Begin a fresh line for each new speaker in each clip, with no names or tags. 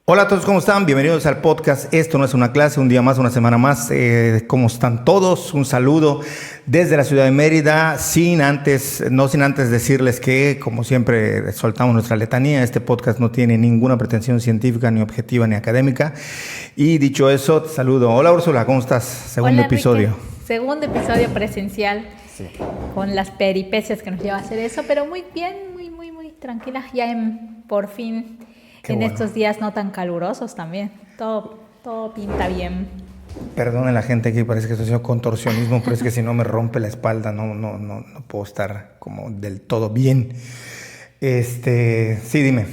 Hola a todos, ¿cómo están? Bienvenidos al podcast. Esto no es una clase, un día más, una semana más. ¿Cómo están todos? Un saludo desde la ciudad de Mérida, no sin antes decirles que, como siempre, soltamos nuestra letanía. Este podcast no tiene ninguna pretensión científica, ni objetiva, ni académica. Y dicho eso, te saludo. Hola Úrsula, ¿cómo estás? Segundo
Hola,
episodio.
Enrique. Segundo episodio presencial.
Sí.
Con las peripecias que nos lleva a hacer eso, pero muy bien, muy tranquila. Ya por fin,
Qué
en
bueno.
estos días no tan calurosos también. Todo pinta bien.
Perdonen la gente aquí, parece que estoy haciendo contorsionismo, pero es que si no me rompe la espalda, no puedo estar como del todo bien. Sí, dime.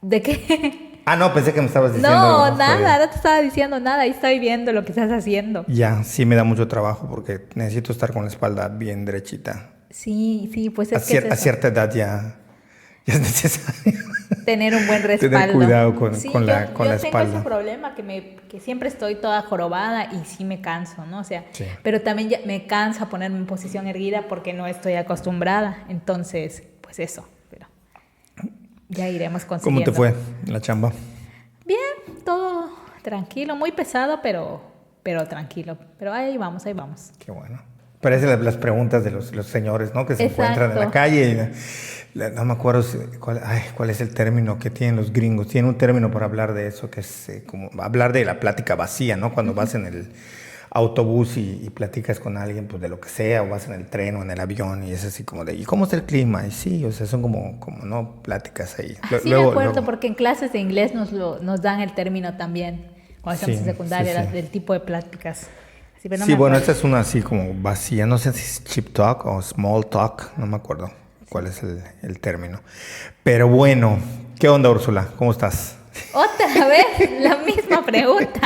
¿De qué?
Ah, no, pensé que me estabas diciendo.
No,
estoy bien.
nada, no te estaba diciendo nada. Ahí estoy viendo lo que estás haciendo.
Ya, sí me da mucho trabajo porque necesito estar con la espalda bien derechita.
Sí, pues
A,
es que es
a
eso.
cierta edad ya es necesario
Tener un buen respaldo.
tener cuidado con
Sí,
la
yo tengo
espalda.
ese problema que siempre estoy toda jorobada y sí me canso, ¿no? O sea,
Sí.
pero también ya me cansa ponerme en posición erguida porque no estoy acostumbrada. Entonces, pues eso, pero ya iremos
¿Cómo
consiguiendo.
te fue en la chamba?
Bien, todo tranquilo, muy pesado, pero tranquilo. Pero ahí vamos.
Qué bueno. Parecen las preguntas de los señores, ¿no? Que se encuentran en la
Exacto.
calle. No me acuerdo cuál es el término que tienen los gringos. Tienen un término para hablar de eso, que es como hablar de la plática vacía, ¿no? Cuando vas en el autobús y platicas con alguien, pues de lo que sea, o vas en el tren o en el avión y es así como de, ¿y cómo está el clima? Y sí, o sea, son como ¿no? Pláticas ahí.
Sí, me acuerdo, porque en clases de inglés nos dan el término también, cuando estamos
Sí,
en secundaria,
sí.
del tipo de pláticas. Así, pero no
Sí,
me
bueno,
acuerdo.
esta es una así como vacía, no sé si es chip talk o small talk, no me acuerdo cuál es el término. Pero bueno, ¿qué onda, Úrsula? ¿Cómo estás?
Otra vez la misma pregunta.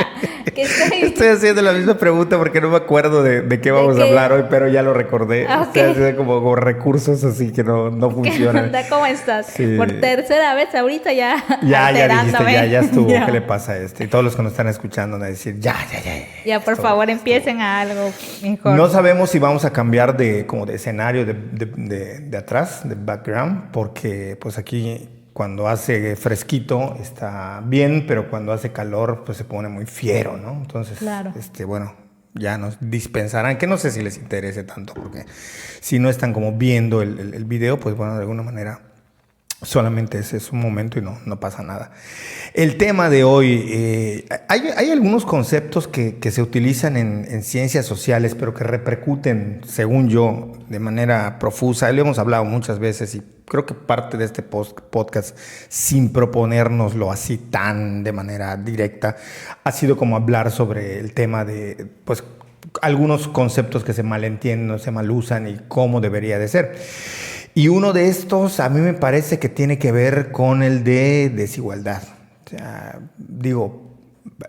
Estoy haciendo la misma pregunta porque no me acuerdo de qué vamos a hablar hoy, pero ya lo recordé.
Ah, ok.
Estoy haciendo como recursos así que no
¿Qué
funcionan.
onda? ¿Cómo estás?
Sí.
Por tercera vez ahorita ya
Ya dijiste,
alterándome.
ya estuvo.
Ya.
¿Qué le pasa a este? Y todos los que nos están escuchando van a decir, ya.
Ya, por
Estuvo,
favor,
estuvo.
empiecen a algo mejor.
No sabemos si vamos a cambiar como de escenario de atrás, de background, porque pues aquí cuando hace fresquito está bien, pero cuando hace calor pues se pone muy fiero, ¿no? Entonces,
Claro.
bueno, ya nos dispensarán, que no sé si les interese tanto, porque si no están como viendo el video, pues bueno, de alguna manera solamente es un momento y no pasa nada. El tema de hoy, hay algunos conceptos que se utilizan en ciencias sociales, pero que repercuten, según yo, de manera profusa. Lo hemos hablado muchas veces y creo que parte de este podcast, sin proponérnoslo así tan de manera directa, ha sido como hablar sobre el tema de, pues, algunos conceptos que se malentienden, se malusan y cómo debería de ser. Y uno de estos a mí me parece que tiene que ver con el de desigualdad. O sea, digo,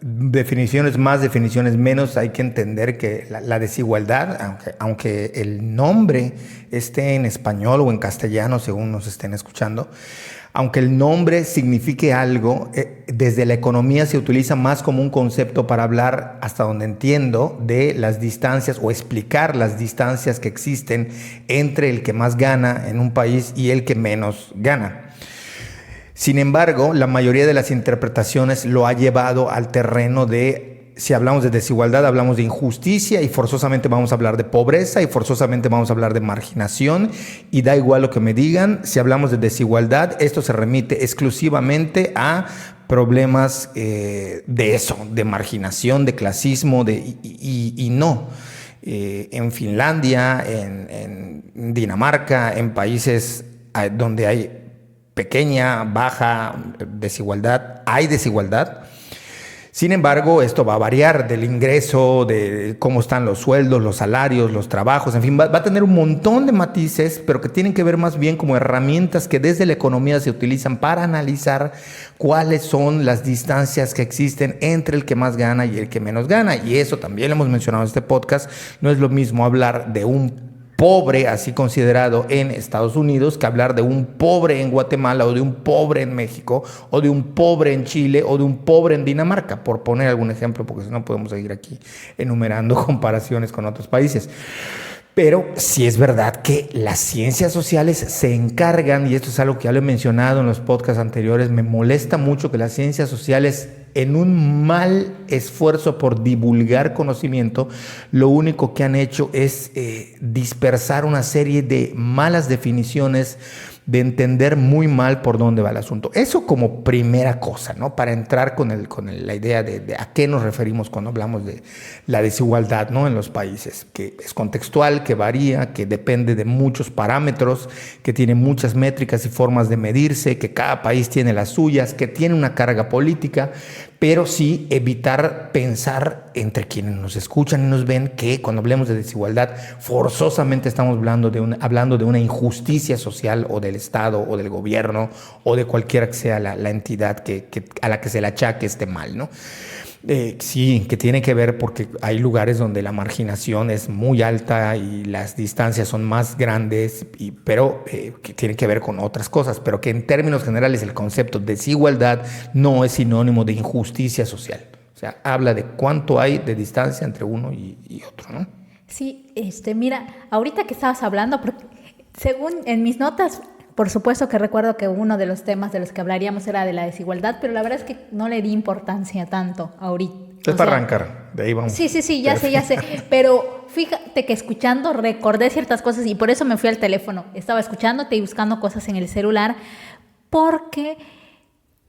definiciones más, definiciones menos, hay que entender que la desigualdad, aunque el nombre esté en español o en castellano, según nos estén escuchando, aunque el nombre signifique algo, desde la economía se utiliza más como un concepto para hablar, hasta donde entiendo, de las distancias o explicar las distancias que existen entre el que más gana en un país y el que menos gana. Sin embargo, la mayoría de las interpretaciones lo ha llevado al terreno de, si hablamos de desigualdad, hablamos de injusticia y forzosamente vamos a hablar de pobreza y forzosamente vamos a hablar de marginación y da igual lo que me digan, si hablamos de desigualdad, esto se remite exclusivamente a problemas de eso, de marginación, de clasismo y no. En Finlandia, en Dinamarca, en países donde hay pequeña, baja desigualdad, hay desigualdad. Sin embargo, esto va a variar del ingreso, de cómo están los sueldos, los salarios, los trabajos, en fin, va a tener un montón de matices, pero que tienen que ver más bien como herramientas que desde la economía se utilizan para analizar cuáles son las distancias que existen entre el que más gana y el que menos gana. Y eso también lo hemos mencionado en este podcast. No es lo mismo hablar de un pobre, así considerado en Estados Unidos, que hablar de un pobre en Guatemala o de un pobre en México o de un pobre en Chile o de un pobre en Dinamarca, por poner algún ejemplo, porque si no podemos seguir aquí enumerando comparaciones con otros países. Pero sí es verdad que las ciencias sociales se encargan, y esto es algo que ya lo he mencionado en los podcasts anteriores, me molesta mucho que las ciencias sociales, en un mal esfuerzo por divulgar conocimiento, lo único que han hecho es dispersar una serie de malas definiciones, de entender muy mal por dónde va el asunto. Eso como primera cosa, ¿no? Para entrar con la idea de a qué nos referimos cuando hablamos de la desigualdad, ¿no? En los países, que es contextual, que varía, que depende de muchos parámetros, que tiene muchas métricas y formas de medirse, que cada país tiene las suyas, que tiene una carga política, pero sí evitar pensar entre quienes nos escuchan y nos ven que cuando hablemos de desigualdad forzosamente estamos hablando de una injusticia social o del Estado o del gobierno o de cualquiera que sea la entidad a la que se le achaque este mal, ¿no? Sí, que tiene que ver porque hay lugares donde la marginación es muy alta y las distancias son más grandes, pero que tiene que ver con otras cosas, pero que en términos generales el concepto de desigualdad no es sinónimo de injusticia social. O sea, habla de cuánto hay de distancia entre uno y otro, ¿no?
Sí, mira, ahorita que estabas hablando, porque según en mis notas, por supuesto que recuerdo que uno de los temas de los que hablaríamos era de la desigualdad, pero la verdad es que no le di importancia tanto ahorita.
Es para arrancar, de ahí vamos.
Sí, ya sé. Pero fíjate que escuchando recordé ciertas cosas y por eso me fui al teléfono. Estaba escuchándote y buscando cosas en el celular porque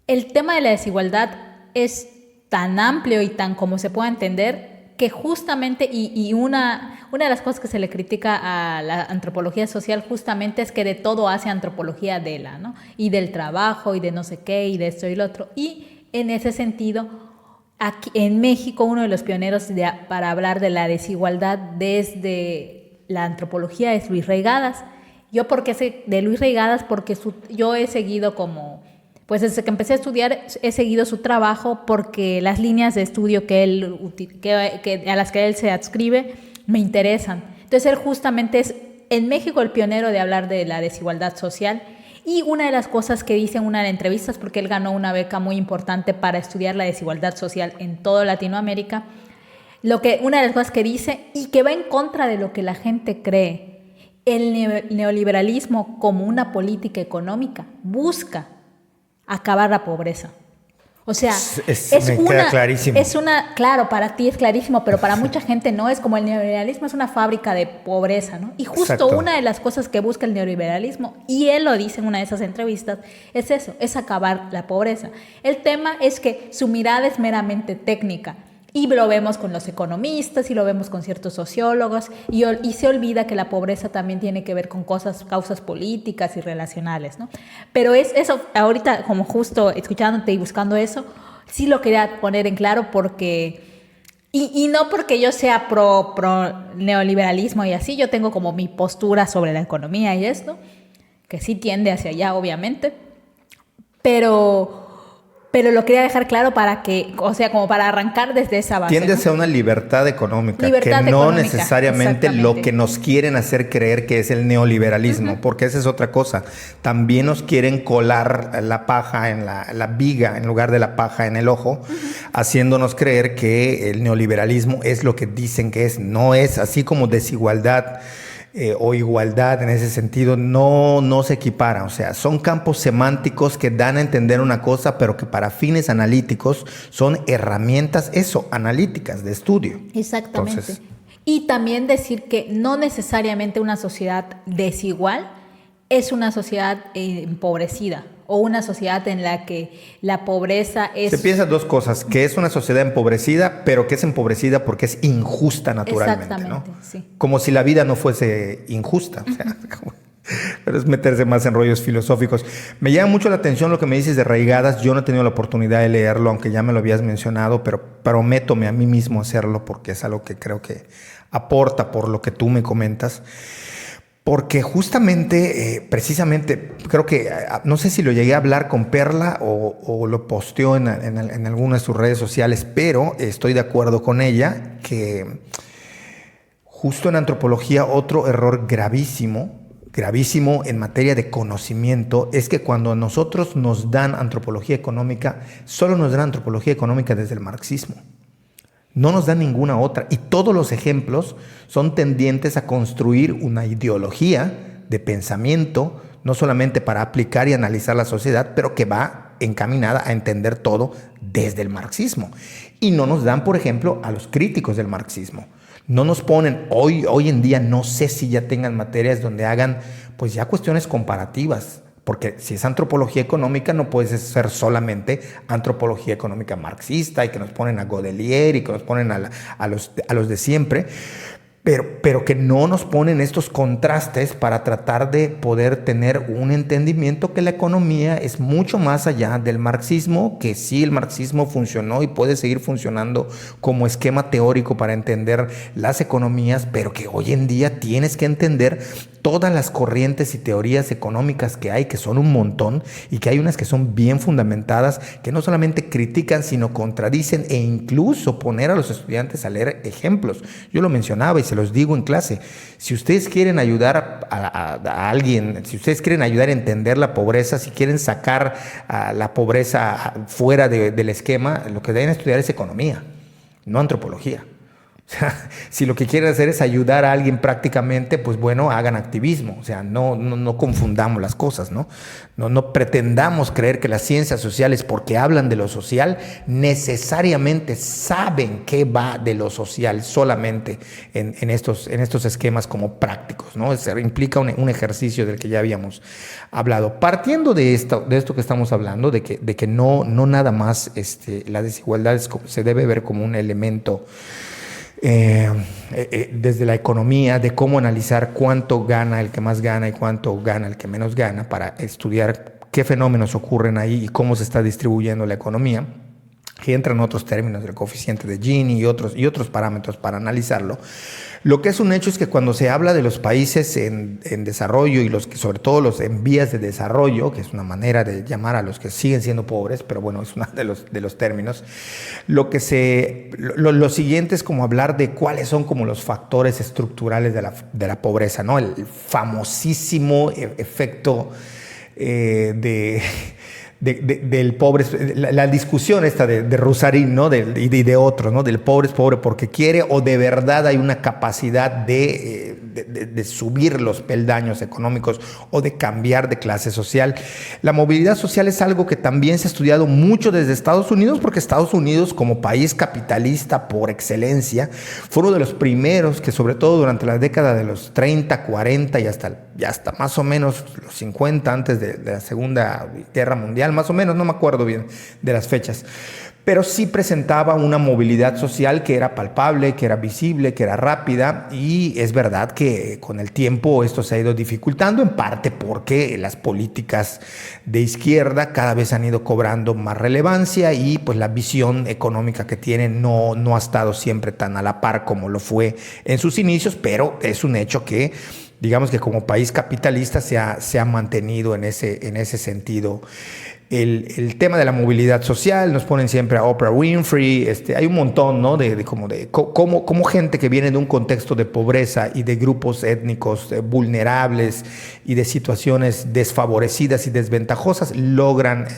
el tema de la desigualdad es tan amplio y tan como se puede entender que justamente, y una de las cosas que se le critica a la antropología social justamente es que de todo hace antropología de la, ¿no? Y del trabajo y de no sé qué y de esto y lo otro. Y en ese sentido, aquí en México uno de los pioneros para hablar de la desigualdad desde la antropología es Luis Reigadas. Yo porque sé de Luis Reigadas porque yo he seguido pues desde que empecé a estudiar he seguido su trabajo porque las líneas de estudio a las que él se adscribe me interesan. Entonces él justamente es en México el pionero de hablar de la desigualdad social y una de las cosas que dice en una de las entrevistas, porque él ganó una beca muy importante para estudiar la desigualdad social en toda Latinoamérica, una de las cosas que dice y que va en contra de lo que la gente cree, el neoliberalismo como una política económica busca acabar la pobreza. O sea,
me queda clarísimo.
Claro, para ti es clarísimo, pero para mucha gente no, es como el neoliberalismo es una fábrica de pobreza, ¿no? Y justo
Exacto.
Una de las cosas que busca el neoliberalismo, y él lo dice en una de esas entrevistas, es eso, es acabar la pobreza. El tema es que su mirada es meramente técnica, y lo vemos con los economistas y lo vemos con ciertos sociólogos y se olvida que la pobreza también tiene que ver con causas políticas y relacionales, ¿no? Pero es eso, ahorita como justo escuchándote y buscando eso, sí lo quería poner en claro porque... Y no porque yo sea pro neoliberalismo y así, yo tengo como mi postura sobre la economía y esto, que sí tiende hacia allá obviamente, pero lo quería dejar claro para que, o sea, como para arrancar desde esa base.
Tiende
¿no?
hacia una libertad económica,
Libertad
que no
económica,
necesariamente lo que nos quieren hacer creer que es el neoliberalismo, porque esa es otra cosa. También nos quieren colar la paja en la viga en lugar de la paja en el ojo, haciéndonos creer que el neoliberalismo es lo que dicen que es. No es así como desigualdad. O igualdad en ese sentido no se equipara, o sea, son campos semánticos que dan a entender una cosa, pero que para fines analíticos son herramientas, analíticas de estudio.
Exactamente.
Entonces,
y también decir que no necesariamente una sociedad desigual es una sociedad empobrecida o una sociedad en la que la pobreza es...
Se piensa dos cosas, que es una sociedad empobrecida, pero que es empobrecida porque es injusta naturalmente, ¿no?
Sí.
Como si la vida no fuese injusta, o sea, pero es meterse más en rollos filosóficos. Me llama mucho la atención lo que me dices de Reigadas. Yo no he tenido la oportunidad de leerlo, aunque ya me lo habías mencionado, pero prométome a mí mismo hacerlo porque es algo que creo que aporta por lo que tú me comentas. Porque justamente, precisamente, creo que, no sé si lo llegué a hablar con Perla o lo posteó en alguna de sus redes sociales, pero estoy de acuerdo con ella que justo en antropología otro error gravísimo en materia de conocimiento es que cuando a nosotros nos dan antropología económica, solo nos dan antropología económica desde el marxismo. No nos da ninguna otra. Y todos los ejemplos son tendientes a construir una ideología de pensamiento, no solamente para aplicar y analizar la sociedad, pero que va encaminada a entender todo desde el marxismo. Y no nos dan, por ejemplo, a los críticos del marxismo. No nos ponen, hoy en día no sé si ya tengan materias donde hagan pues ya cuestiones comparativas, porque si es antropología económica no puede ser solamente antropología económica marxista y que nos ponen a Godelier y que nos ponen a los de siempre, pero que no nos ponen estos contrastes para tratar de poder tener un entendimiento que la economía es mucho más allá del marxismo, que sí el marxismo funcionó y puede seguir funcionando como esquema teórico para entender las economías, pero que hoy en día tienes que entender todas las corrientes y teorías económicas que hay, que son un montón, y que hay unas que son bien fundamentadas, que no solamente critican, sino contradicen, e incluso poner a los estudiantes a leer ejemplos. Yo lo mencionaba y se los digo en clase. Si ustedes quieren ayudar a alguien, si ustedes quieren ayudar a entender la pobreza, si quieren sacar a la pobreza fuera del esquema, lo que deben estudiar es economía, no antropología. O sea, si lo que quieren hacer es ayudar a alguien prácticamente, pues bueno, hagan activismo. O sea, no confundamos las cosas, ¿no? No pretendamos creer que las ciencias sociales, porque hablan de lo social, necesariamente saben qué va de lo social solamente en estos esquemas como prácticos, ¿no? Implica un ejercicio del que ya habíamos hablado. Partiendo de esto que estamos hablando, de que no nada más la desigualdad se debe ver como un elemento desde la economía, de cómo analizar cuánto gana el que más gana y cuánto gana el que menos gana, para estudiar qué fenómenos ocurren ahí y cómo se está distribuyendo la economía, que entran otros términos del coeficiente de Gini y otros parámetros para analizarlo. Lo que es un hecho es que cuando se habla de los países en desarrollo y sobre todo los en vías de desarrollo, que es una manera de llamar a los que siguen siendo pobres, pero bueno, es uno de los términos, lo siguiente es como hablar de cuáles son como los factores estructurales de la pobreza, ¿no? El famosísimo efecto del pobre, la discusión esta de Rusarín, ¿no? y de otros, ¿no? Del pobre es pobre porque quiere, o de verdad hay una capacidad de subir los peldaños económicos o de cambiar de clase social. La movilidad social es algo que también se ha estudiado mucho desde Estados Unidos, porque Estados Unidos, como país capitalista por excelencia, fue uno de los primeros que, sobre todo durante la década de los 30, 40 y hasta más o menos los 50, antes de la Segunda Guerra Mundial, más o menos, no me acuerdo bien de las fechas, pero sí presentaba una movilidad social que era palpable, que era visible, que era rápida, y es verdad que con el tiempo esto se ha ido dificultando, en parte porque las políticas de izquierda cada vez han ido cobrando más relevancia y pues la visión económica que tienen no ha estado siempre tan a la par como lo fue en sus inicios, pero es un hecho que digamos que como país capitalista se ha mantenido en ese sentido. El tema de la movilidad social, nos ponen siempre a Oprah Winfrey, hay un montón, ¿no? de cómo gente que viene de un contexto de pobreza y de grupos étnicos vulnerables y de situaciones desfavorecidas y desventajosas logran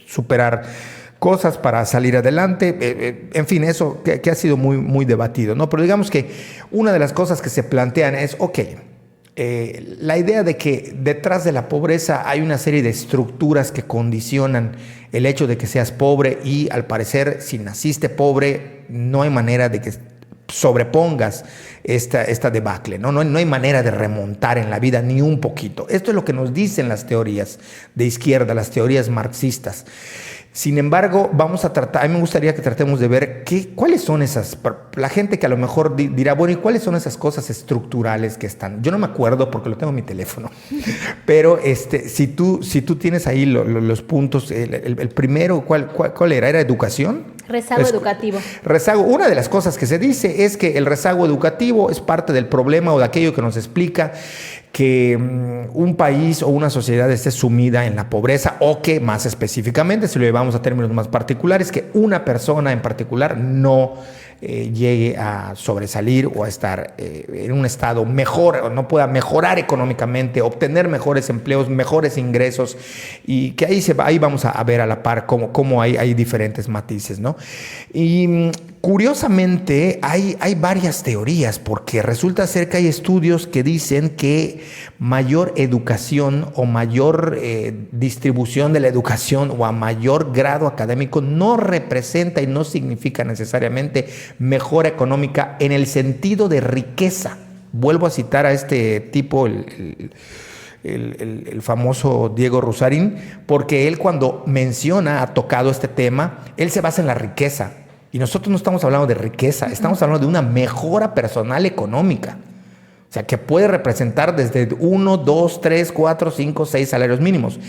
superar cosas para salir adelante, en fin, eso que ha sido muy, muy debatido, ¿no? Pero digamos que una de las cosas que se plantean es, la idea de que detrás de la pobreza hay una serie de estructuras que condicionan el hecho de que seas pobre, y al parecer si naciste pobre no hay manera de que sobrepongas esta debacle, ¿no? No hay manera de remontar en la vida ni un poquito. Esto es lo que nos dicen las teorías de izquierda, las teorías marxistas. Sin embargo, a mí me gustaría que tratemos de ver cuáles son la gente que a lo mejor dirá, bueno, ¿y cuáles son esas cosas estructurales que están? Yo no me acuerdo porque lo tengo en mi teléfono, pero si tú tienes ahí los puntos, el primero, ¿cuál era? ¿Era educación?
Rezago educativo.
Rezago. Una de las cosas que se dice es que el rezago educativo es parte del problema o de aquello que nos explica que un país o una sociedad esté sumida en la pobreza, o que más específicamente, si lo llevamos a términos más particulares, que una persona en particular no llegue a sobresalir o a estar en un estado mejor, o no pueda mejorar económicamente, obtener mejores empleos, mejores ingresos, y que ahí vamos a ver a la par cómo hay diferentes matices, ¿no?
Y curiosamente hay varias teorías, porque resulta ser que hay estudios que dicen que mayor educación o mayor distribución de la educación o a mayor grado académico no representa y no significa necesariamente mejora económica en el sentido de riqueza. Vuelvo a citar a este tipo, el famoso Diego Rusarín, porque él cuando ha tocado este tema, él se basa en la riqueza. Y nosotros no estamos hablando de riqueza, estamos hablando de una mejora personal económica. O sea, que puede representar desde 1, 2, 3, 4, 5, 6 salarios mínimos.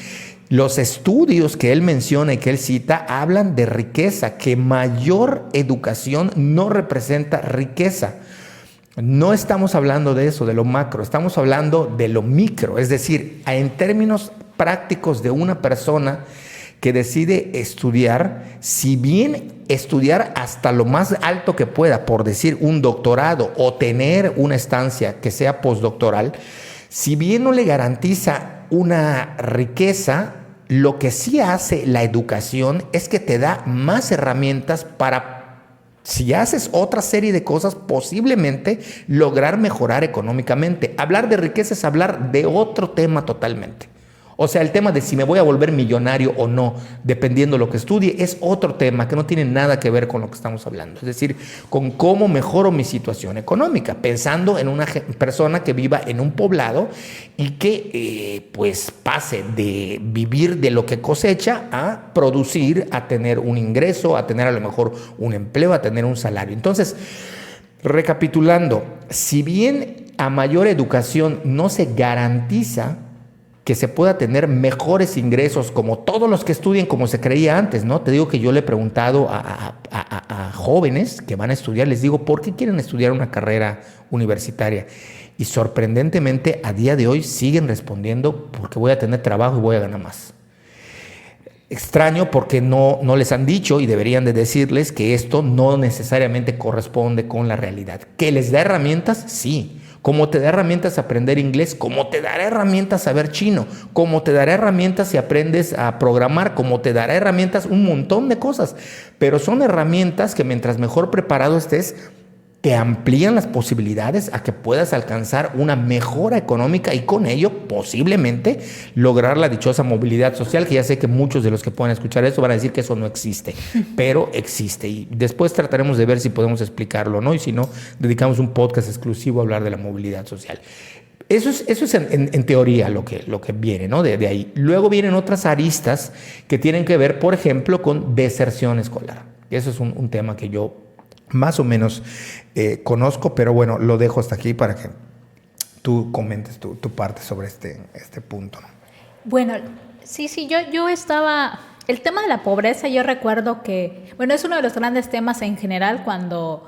Los estudios que él menciona y que él cita hablan de riqueza, que mayor educación no representa riqueza. No estamos hablando de eso, de lo macro, estamos hablando de lo micro, es decir, en términos prácticos de una persona que decide estudiar, si bien estudiar hasta lo más alto que pueda, por decir un doctorado o tener una estancia que sea postdoctoral, si bien no le garantiza una riqueza, lo que sí hace la educación es que te da más herramientas para, si haces otra serie de cosas, posiblemente lograr mejorar económicamente. Hablar de riqueza es hablar de otro tema totalmente. O sea, el tema de si me voy a volver millonario o no, dependiendo de lo que estudie, es otro tema que no tiene nada que ver con lo que estamos hablando. Es decir, con cómo mejoro mi situación económica, pensando en una persona que viva en un poblado y que pues pase de vivir de lo que cosecha a producir, a tener un ingreso, a tener a lo mejor un empleo, a tener un salario. Entonces, recapitulando, si bien a mayor educación no se garantiza que se pueda tener mejores ingresos como todos los que estudien como se creía antes, ¿no? Te digo que yo le he preguntado a jóvenes que van a estudiar, les digo, ¿por qué quieren estudiar una carrera universitaria? Y sorprendentemente a día de hoy siguen respondiendo porque voy a tener trabajo y voy a ganar más. Extraño porque no les han dicho y deberían de decirles que esto no necesariamente corresponde con la realidad. ¿Que les da herramientas? Sí. Como te da herramientas a aprender inglés, como te dará herramientas a saber chino, como te dará herramientas si aprendes a programar, como te dará herramientas, un montón de cosas. Pero son herramientas que mientras mejor preparado estés, te amplían las posibilidades a que puedas alcanzar una mejora económica y con ello posiblemente lograr la dichosa movilidad social, que ya sé que muchos de los que puedan escuchar eso van a decir que eso no existe, pero existe y después trataremos de ver si podemos explicarlo, ¿no? Y si no, dedicamos un podcast exclusivo a hablar de la movilidad social. Eso es en teoría lo que viene, ¿no? De ahí. Luego vienen otras aristas que tienen que ver, por ejemplo, con deserción escolar. Eso es un tema que yo más o menos conozco, pero bueno, lo dejo hasta aquí para que tú comentes tu parte sobre este punto, ¿no?
Bueno, sí, yo estaba... El tema de la pobreza, yo recuerdo que, bueno, es uno de los grandes temas en general cuando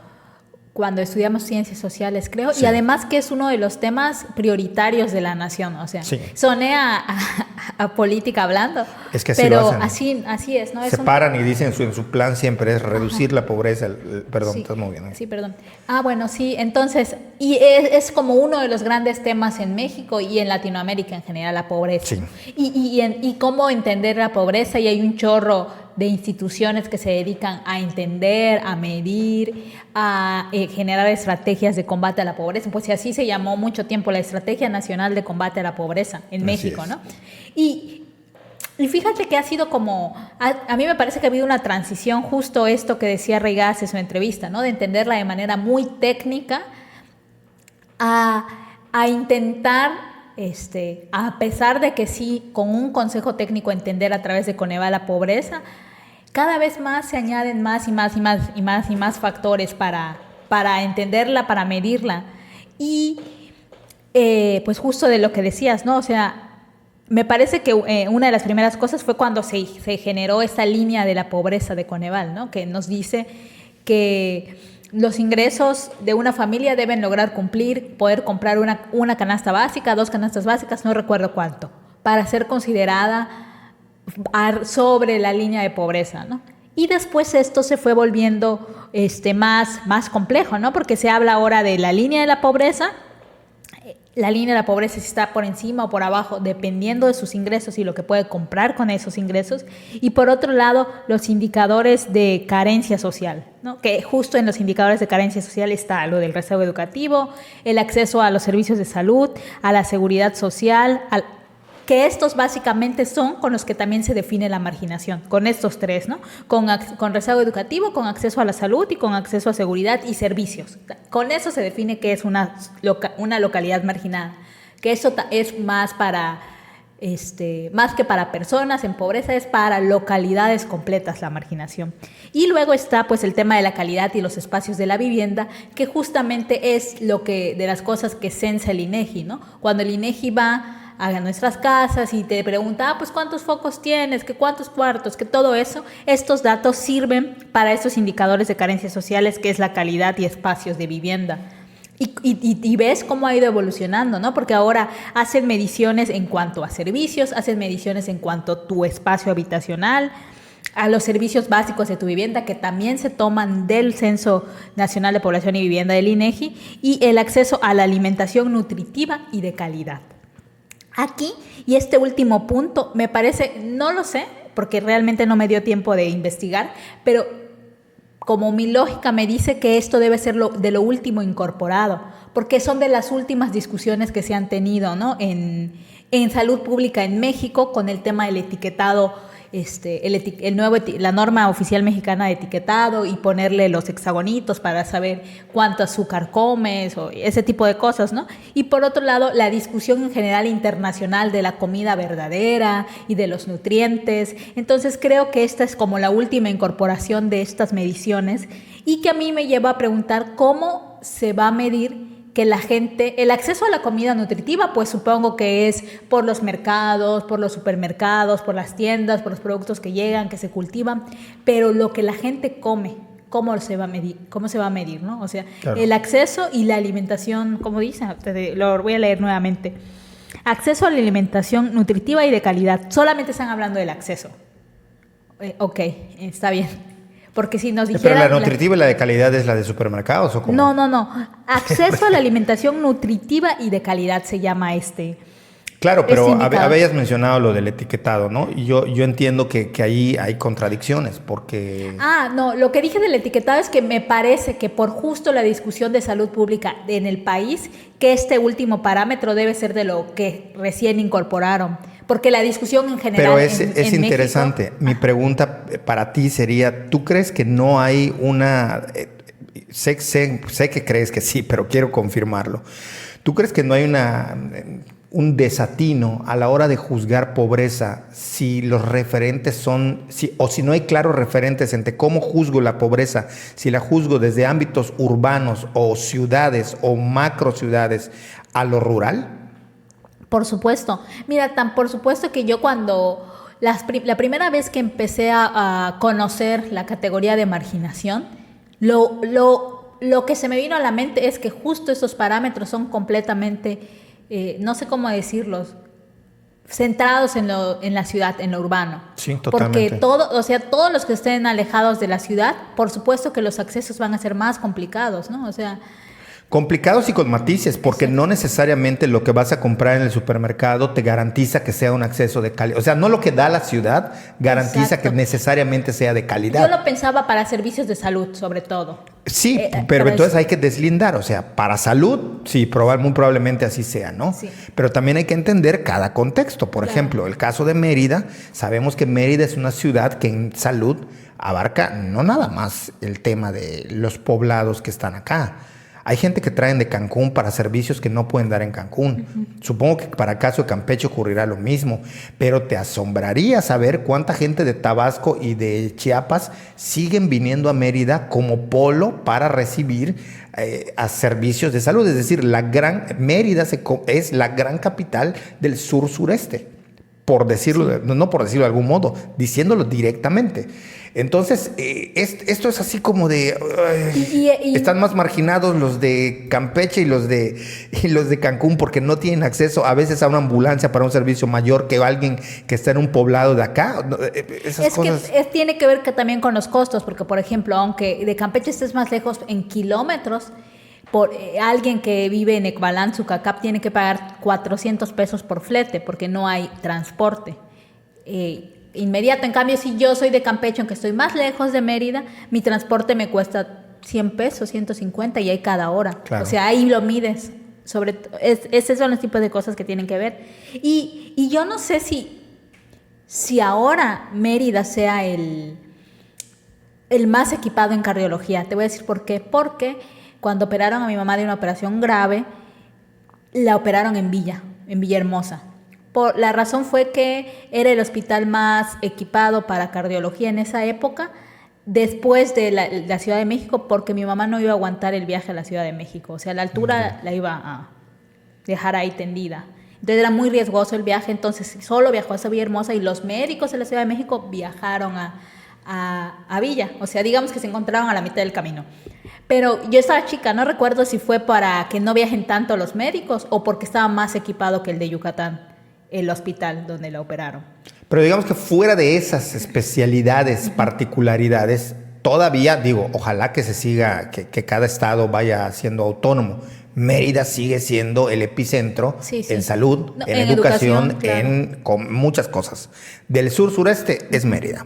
estudiamos ciencias sociales, creo, sí. Y además que es uno de los temas prioritarios de la nación, o sea, sí. Soné a política hablando,
es que así
pero
lo hacen.
así es, ¿no?
Se paran y dicen en su plan siempre es reducir la pobreza, perdón,
sí,
estás muy bien.
Sí, perdón. Bueno, sí, entonces, y es como uno de los grandes temas en México y en Latinoamérica en general, la pobreza.
Sí.
Y cómo entender la pobreza, y hay un chorro de instituciones que se dedican a entender, a medir, a generar estrategias de combate a la pobreza. Pues y así se llamó mucho tiempo la Estrategia Nacional de Combate a la Pobreza en México, ¿no? Y fíjate que ha sido como, a mí me parece que ha habido una transición, justo esto que decía Regas en su entrevista, ¿no? De entenderla de manera muy técnica a intentar, a pesar de que sí, con un consejo técnico entender a través de Coneval la pobreza, cada vez más se añaden más factores para entenderla, para medirla. Y pues justo de lo que decías, ¿no? O sea, me parece que una de las primeras cosas fue cuando se generó esta línea de la pobreza de Coneval, ¿no? Que nos dice que los ingresos de una familia deben lograr poder comprar una canasta básica, 2 canastas básicas, no recuerdo cuánto, para ser considerada sobre la línea de pobreza, ¿no? Y después esto se fue volviendo más complejo, ¿no? Porque se habla ahora de la línea de la pobreza la línea de la pobreza si está por encima o por abajo, dependiendo de sus ingresos y lo que puede comprar con esos ingresos. Y por otro lado, los indicadores de carencia social, ¿no? Que justo en los indicadores de carencia social está lo del rezago educativo, el acceso a los servicios de salud, a la seguridad social, que estos básicamente son con los que también se define la marginación, con estos tres, ¿no? Con rezago educativo, con acceso a la salud y con acceso a seguridad y servicios. Con eso se define que es una localidad marginada, que eso es más que para personas en pobreza, es para localidades completas la marginación. Y luego está pues el tema de la calidad y los espacios de la vivienda, que justamente es de las cosas que censa el INEGI, ¿no? Cuando el INEGI va a nuestras casas y te pregunta, pues cuántos focos tienes, que cuántos cuartos, que todo eso, estos datos sirven para estos indicadores de carencias sociales, que es la calidad y espacios de vivienda. Y ves cómo ha ido evolucionando, ¿no? Porque ahora hacen mediciones en cuanto a servicios, hacen mediciones en cuanto a tu espacio habitacional, a los servicios básicos de tu vivienda, que también se toman del Censo Nacional de Población y Vivienda del INEGI, y el acceso a la alimentación nutritiva y de calidad. Aquí, y este último punto, me parece, no lo sé, porque realmente no me dio tiempo de investigar, pero como mi lógica me dice que esto debe ser de lo último incorporado, porque son de las últimas discusiones que se han tenido, ¿no? en salud pública en México, con el tema del etiquetado, la norma oficial mexicana de etiquetado, y ponerle los hexagonitos para saber cuánto azúcar comes o ese tipo de cosas, ¿no? Y por otro lado, la discusión en general internacional de la comida verdadera y de los nutrientes. Entonces creo que esta es como la última incorporación de estas mediciones, y que a mí me lleva a preguntar cómo se va a medir que la gente, el acceso a la comida nutritiva, pues supongo que es por los mercados, por los supermercados, por las tiendas, por los productos que llegan, que se cultivan, pero lo que la gente come, ¿cómo se va a medir, ¿no? O sea, claro, el acceso y la alimentación, como dice, lo voy a leer nuevamente. Acceso a la alimentación nutritiva y de calidad. Solamente están hablando del acceso. Ok, está bien. Porque si nos dijeran...
Pero la nutritiva y la de calidad es la de supermercados, ¿o cómo?
No. Acceso a la alimentación nutritiva y de calidad se llama
Claro, pero habías mencionado lo del etiquetado, ¿no? Y yo entiendo que ahí hay contradicciones, porque...
No, lo que dije del etiquetado es que me parece que por justo la discusión de salud pública en el país, que este último parámetro debe ser de lo que recién incorporaron. Porque la discusión en general...
Pero es interesante. México, mi pregunta para ti sería, ¿tú crees que no hay una... Sé que crees que sí, pero quiero confirmarlo. ¿Tú crees que no hay un desatino a la hora de juzgar pobreza si los referentes son... o si no hay claros referentes entre cómo juzgo la pobreza, si la juzgo desde ámbitos urbanos o ciudades o macro ciudades a lo rural?
Por supuesto. Mira, por supuesto que yo cuando... La primera vez que empecé a conocer la categoría de marginación, lo que se me vino a la mente es que justo esos parámetros son completamente, no sé cómo decirlos, centrados en la ciudad, en lo urbano.
Sí, totalmente.
Porque todos los que estén alejados de la ciudad, por supuesto que los accesos van a ser más complicados, ¿no? O sea...
Complicados y con matices, porque no necesariamente lo que vas a comprar en el supermercado te garantiza que sea un acceso de calidad. O sea, no lo que da la ciudad garantiza que necesariamente sea de calidad.
Yo lo pensaba para servicios de salud, sobre todo.
Sí, pero entonces hay que deslindar. O sea, para salud, sí, muy probablemente así sea, ¿no?
Sí.
Pero también hay que entender cada contexto. Por ejemplo, el caso de Mérida, sabemos que Mérida es una ciudad que en salud abarca no nada más el tema de los poblados que están acá. Hay gente que traen de Cancún para servicios que no pueden dar en Cancún. Uh-huh. Supongo que para el caso de Campeche ocurrirá lo mismo, pero te asombraría saber cuánta gente de Tabasco y de Chiapas siguen viniendo a Mérida como polo para recibir a servicios de salud. Es decir, Mérida es la gran capital del sur-sureste, por decirlo, sí, no por decirlo de algún modo, diciéndolo directamente. Entonces, esto es así como de... están más marginados los de Campeche y los de Cancún porque no tienen acceso a veces a una ambulancia para un servicio mayor que alguien que está en un poblado de acá. Esas cosas...
tiene que ver también con los costos, porque, por ejemplo, aunque de Campeche estés más lejos en kilómetros, alguien que vive en Ekbalán, Sucacap, tiene que pagar 400 pesos por flete porque no hay transporte inmediato. En cambio, si yo soy de Campeche, aunque estoy más lejos de Mérida, mi transporte me cuesta 100 pesos, 150 y hay cada hora.
Claro.
O sea, ahí lo mides. Esos son los tipos de cosas que tienen que ver. Y yo no sé si ahora Mérida sea el más equipado en cardiología. Te voy a decir por qué. Porque cuando operaron a mi mamá de una operación grave, la operaron en Villahermosa. La razón fue que era el hospital más equipado para cardiología en esa época, después de la Ciudad de México, porque mi mamá no iba a aguantar el viaje a la Ciudad de México. O sea, la altura la iba a dejar ahí tendida. Entonces era muy riesgoso el viaje, entonces solo viajó a Villahermosa y los médicos de la Ciudad de México viajaron a Villa. O sea, digamos que se encontraron a la mitad del camino. Pero yo estaba chica, no recuerdo si fue para que no viajen tanto los médicos o porque estaba más equipado que el de Yucatán, el hospital donde la operaron.
Pero digamos que fuera de esas especialidades, particularidades, todavía, digo, ojalá que se siga, que cada estado vaya siendo autónomo. Mérida sigue siendo el epicentro en salud, en educación, claro, con muchas cosas. Del sur-sureste es Mérida.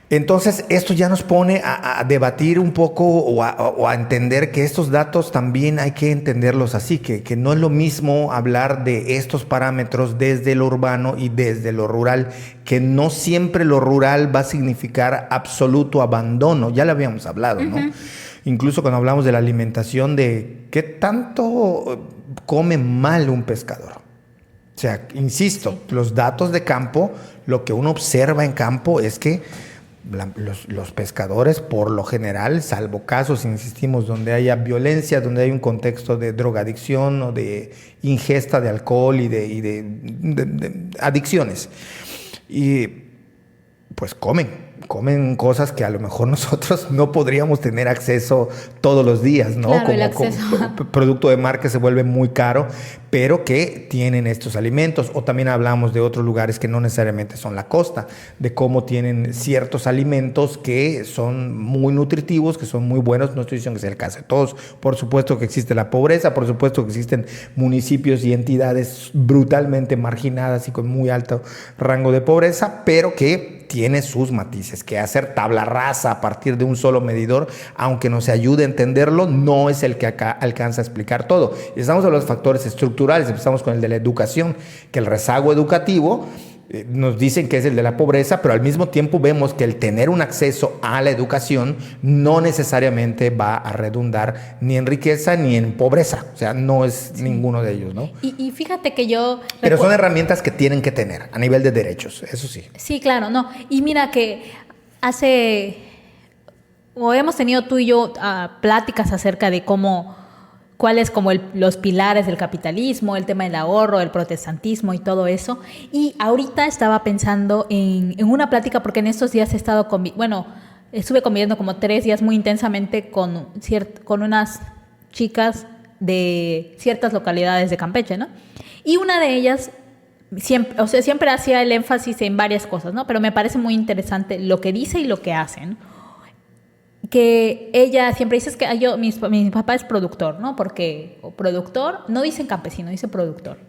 Entonces, esto ya nos pone a debatir un poco o a entender que estos datos también hay que entenderlos así, que no es lo mismo hablar de estos parámetros desde lo urbano y desde lo rural, que no siempre lo rural va a significar absoluto abandono, ya lo habíamos hablado, ¿no? Uh-huh. Incluso cuando hablamos de la alimentación, de qué tanto come mal un pescador. O sea, insisto, los datos de campo, lo que uno observa en campo es que los pescadores, por lo general, salvo casos, insistimos, donde haya violencia, donde hay un contexto de drogadicción o de ingesta de alcohol y de adicciones, y pues comen cosas que a lo mejor nosotros no podríamos tener acceso todos los días, ¿no?
Claro,
como producto de mar que se vuelve muy caro, pero que tienen estos alimentos. O también hablamos de otros lugares que no necesariamente son la costa, de cómo tienen ciertos alimentos que son muy nutritivos, que son muy buenos. No estoy diciendo que sea el caso de todos. Por supuesto que existe la pobreza, por supuesto que existen municipios y entidades brutalmente marginadas y con muy alto rango de pobreza, pero que tiene sus matices, que hacer tabla rasa a partir de un solo medidor, aunque nos ayude a entenderlo, no es el que acá alcanza a explicar todo. Y estamos hablando de los factores estructurales, empezamos con el de la educación, que el rezago educativo nos dicen que es el de la pobreza, pero al mismo tiempo vemos que el tener un acceso a la educación no necesariamente va a redundar ni en riqueza ni en pobreza. O sea, no es ninguno de ellos, ¿no?
Y fíjate que yo...
Pero son herramientas que tienen que tener a nivel de derechos, eso sí.
Sí, claro, no. Y mira que hemos tenido tú y yo pláticas acerca de cuáles como los pilares del capitalismo, el tema del ahorro, el protestantismo y todo eso. Y ahorita estaba pensando en una plática, porque en estos días estuve conviviendo como 3 días muy intensamente con unas chicas de ciertas localidades de Campeche, ¿no? Y una de ellas siempre hacía el énfasis en varias cosas, ¿no? Pero me parece muy interesante lo que dice y lo que hace, ¿no? Que ella siempre dice que mi papá es productor, ¿no? Porque productor, no dicen campesino, dice productor.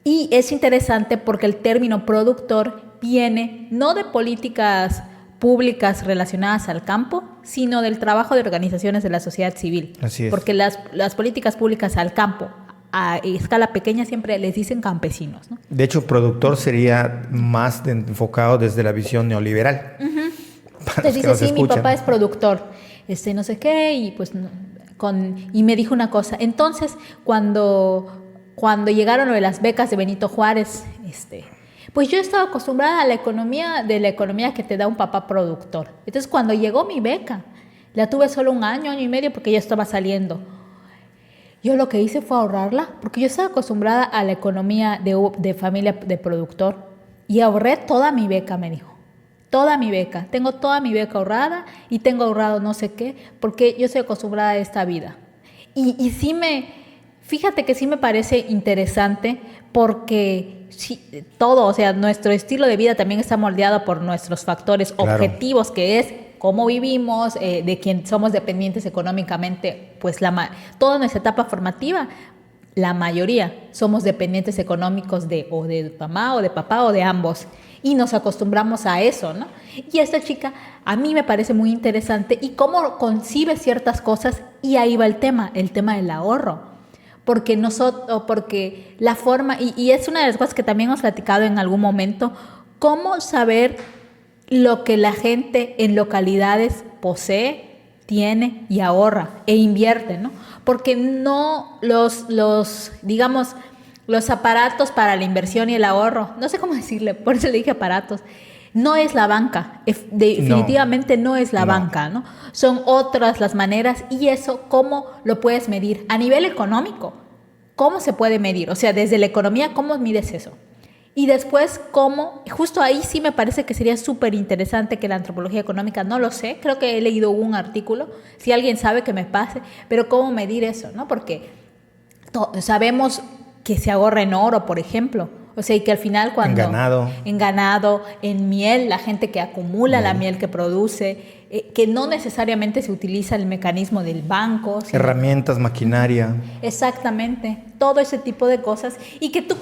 Y es interesante porque el término productor viene no de políticas públicas relacionadas al campo, sino del trabajo de organizaciones de la sociedad civil.
Así es.
Porque las políticas públicas al campo, a escala pequeña, siempre les dicen campesinos, ¿no?
De hecho, productor sería más enfocado desde la visión neoliberal.
Uh-huh. Entonces dice, sí, mi papá es productor, no sé qué, y pues y me dijo una cosa. Entonces, cuando llegaron lo de las becas de Benito Juárez, pues yo estaba acostumbrada a la economía que te da un papá productor. Entonces, cuando llegó mi beca, la tuve solo un año y medio, porque ya estaba saliendo. Yo lo que hice fue ahorrarla, porque yo estaba acostumbrada a la economía de familia de productor, y ahorré toda mi beca, me dijo. Toda mi beca, tengo toda mi beca ahorrada y tengo ahorrado no sé qué, porque yo estoy acostumbrada a esta vida. Y fíjate que sí me parece interesante, porque todo, o sea, nuestro estilo de vida también está moldeado por nuestros factores objetivos, que es cómo vivimos, de quién somos dependientes económicamente, pues toda nuestra etapa formativa, la mayoría somos dependientes económicos o de mamá o de papá o de ambos. Y nos acostumbramos a eso, ¿no? Y esta chica a mí me parece muy interesante y cómo concibe ciertas cosas, y ahí va el tema del ahorro. Porque la forma, y es una de las cosas que también hemos platicado en algún momento, cómo saber lo que la gente en localidades posee, tiene y ahorra e invierte, ¿no? Porque no digamos, los aparatos para la inversión y el ahorro, no sé cómo decirle, por eso le dije aparatos, no es la banca, definitivamente no es la banca, ¿no? Son otras las maneras, y eso, ¿cómo lo puedes medir? A nivel económico, ¿cómo se puede medir? O sea, desde la economía, ¿cómo mides eso? Y después, ¿cómo? Justo ahí sí me parece que sería súper interesante que la antropología económica, no lo sé, creo que he leído un artículo, si alguien sabe que me pase, pero ¿cómo medir eso, no? Porque sabemos que se ahorra en oro, por ejemplo, o sea, y que al final cuando... En ganado, en miel, la gente que acumula la miel que produce, que no necesariamente se utiliza el mecanismo del banco.
Herramientas, maquinaria.
Exactamente, todo ese tipo de cosas. Y que tú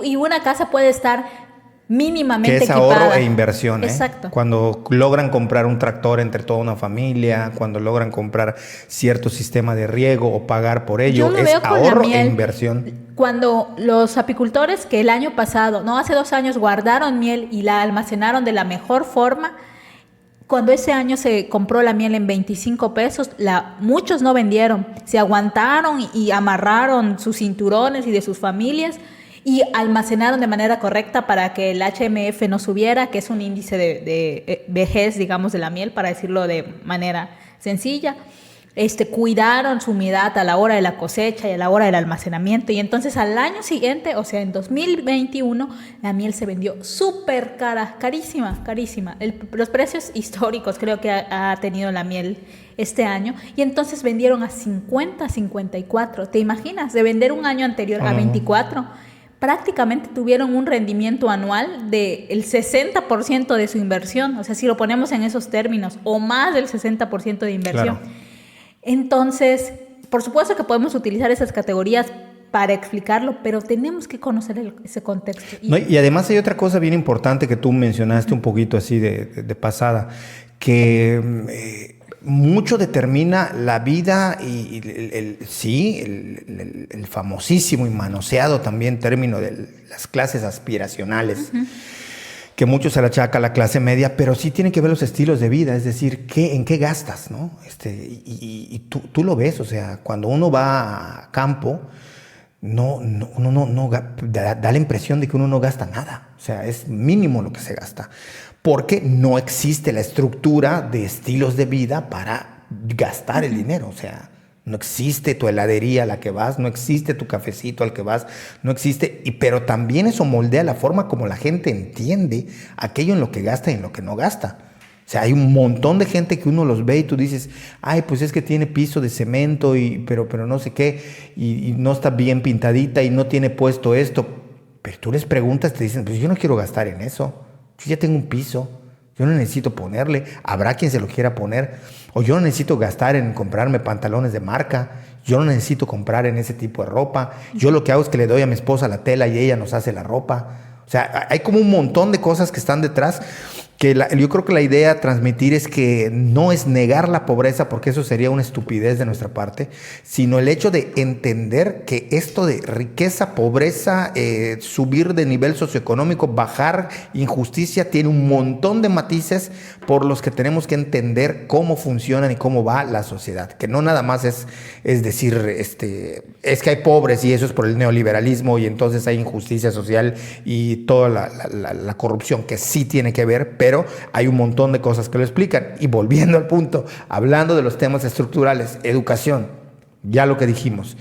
y una casa puede estar mínimamente
que es
equipada.
Ahorro e inversión.
Exacto.
Cuando logran comprar un tractor entre toda una familia, cuando logran comprar cierto sistema de riego o pagar por ello, es ahorro e inversión.
Cuando los apicultores que el año pasado, hace 2 años, guardaron miel y la almacenaron de la mejor forma, cuando ese año se compró la miel en 25 pesos, muchos no vendieron, se aguantaron y amarraron sus cinturones y de sus familias y almacenaron de manera correcta para que el HMF no subiera, que es un índice de vejez, digamos, de la miel, para decirlo de manera sencilla. Cuidaron su humedad a la hora de la cosecha y a la hora del almacenamiento, y entonces al año siguiente, o sea, en 2021, la miel se vendió súper cara, carísima. Los precios históricos creo que ha tenido la miel este año, y entonces vendieron a 50, 54. ¿Te imaginas? De vender un año anterior a 24, prácticamente tuvieron un rendimiento anual del 60% de su inversión, o sea, si lo ponemos en esos términos, o más del 60% de inversión. Claro. Entonces, por supuesto que podemos utilizar esas categorías para explicarlo, pero tenemos que conocer ese contexto.
Y además hay otra cosa bien importante que tú mencionaste un poquito así de pasada, que mucho determina la vida y el famosísimo y manoseado también término de las clases aspiracionales. Uh-huh. Que mucho se le achaca a la clase media, pero sí tienen que ver los estilos de vida, es decir, en qué gastas, ¿no? Y tú lo ves, o sea, cuando uno va a campo, uno no da la impresión de que uno no gasta nada, o sea, es mínimo lo que se gasta, porque no existe la estructura de estilos de vida para gastar el dinero, o sea, no existe tu heladería a la que vas, no existe tu cafecito al que vas, no existe, pero también eso moldea la forma como la gente entiende aquello en lo que gasta y en lo que no gasta. O sea, hay un montón de gente que uno los ve y tú dices, ay, pues es que tiene piso de cemento, pero no sé qué, y no está bien pintadita y no tiene puesto esto. Pero tú les preguntas, te dicen, pues yo no quiero gastar en eso, yo ya tengo un piso. Yo no necesito ponerle, habrá quien se lo quiera poner, o yo no necesito gastar en comprarme pantalones de marca, yo no necesito comprar en ese tipo de ropa, yo lo que hago es que le doy a mi esposa la tela y ella nos hace la ropa. O sea, hay como un montón de cosas que están detrás, que yo creo que la idea a transmitir es que no es negar la pobreza, porque eso sería una estupidez de nuestra parte, sino el hecho de entender que esto de riqueza, pobreza, subir de nivel socioeconómico, bajar, injusticia, tiene un montón de matices por los que tenemos que entender cómo funcionan y cómo va la sociedad. Que no nada más es decir, es que hay pobres y eso es por el neoliberalismo y entonces hay injusticia social y toda la corrupción, que sí tiene que ver, pero hay un montón de cosas que lo explican. Y volviendo al punto, hablando de los temas estructurales, educación, ya lo que dijimos.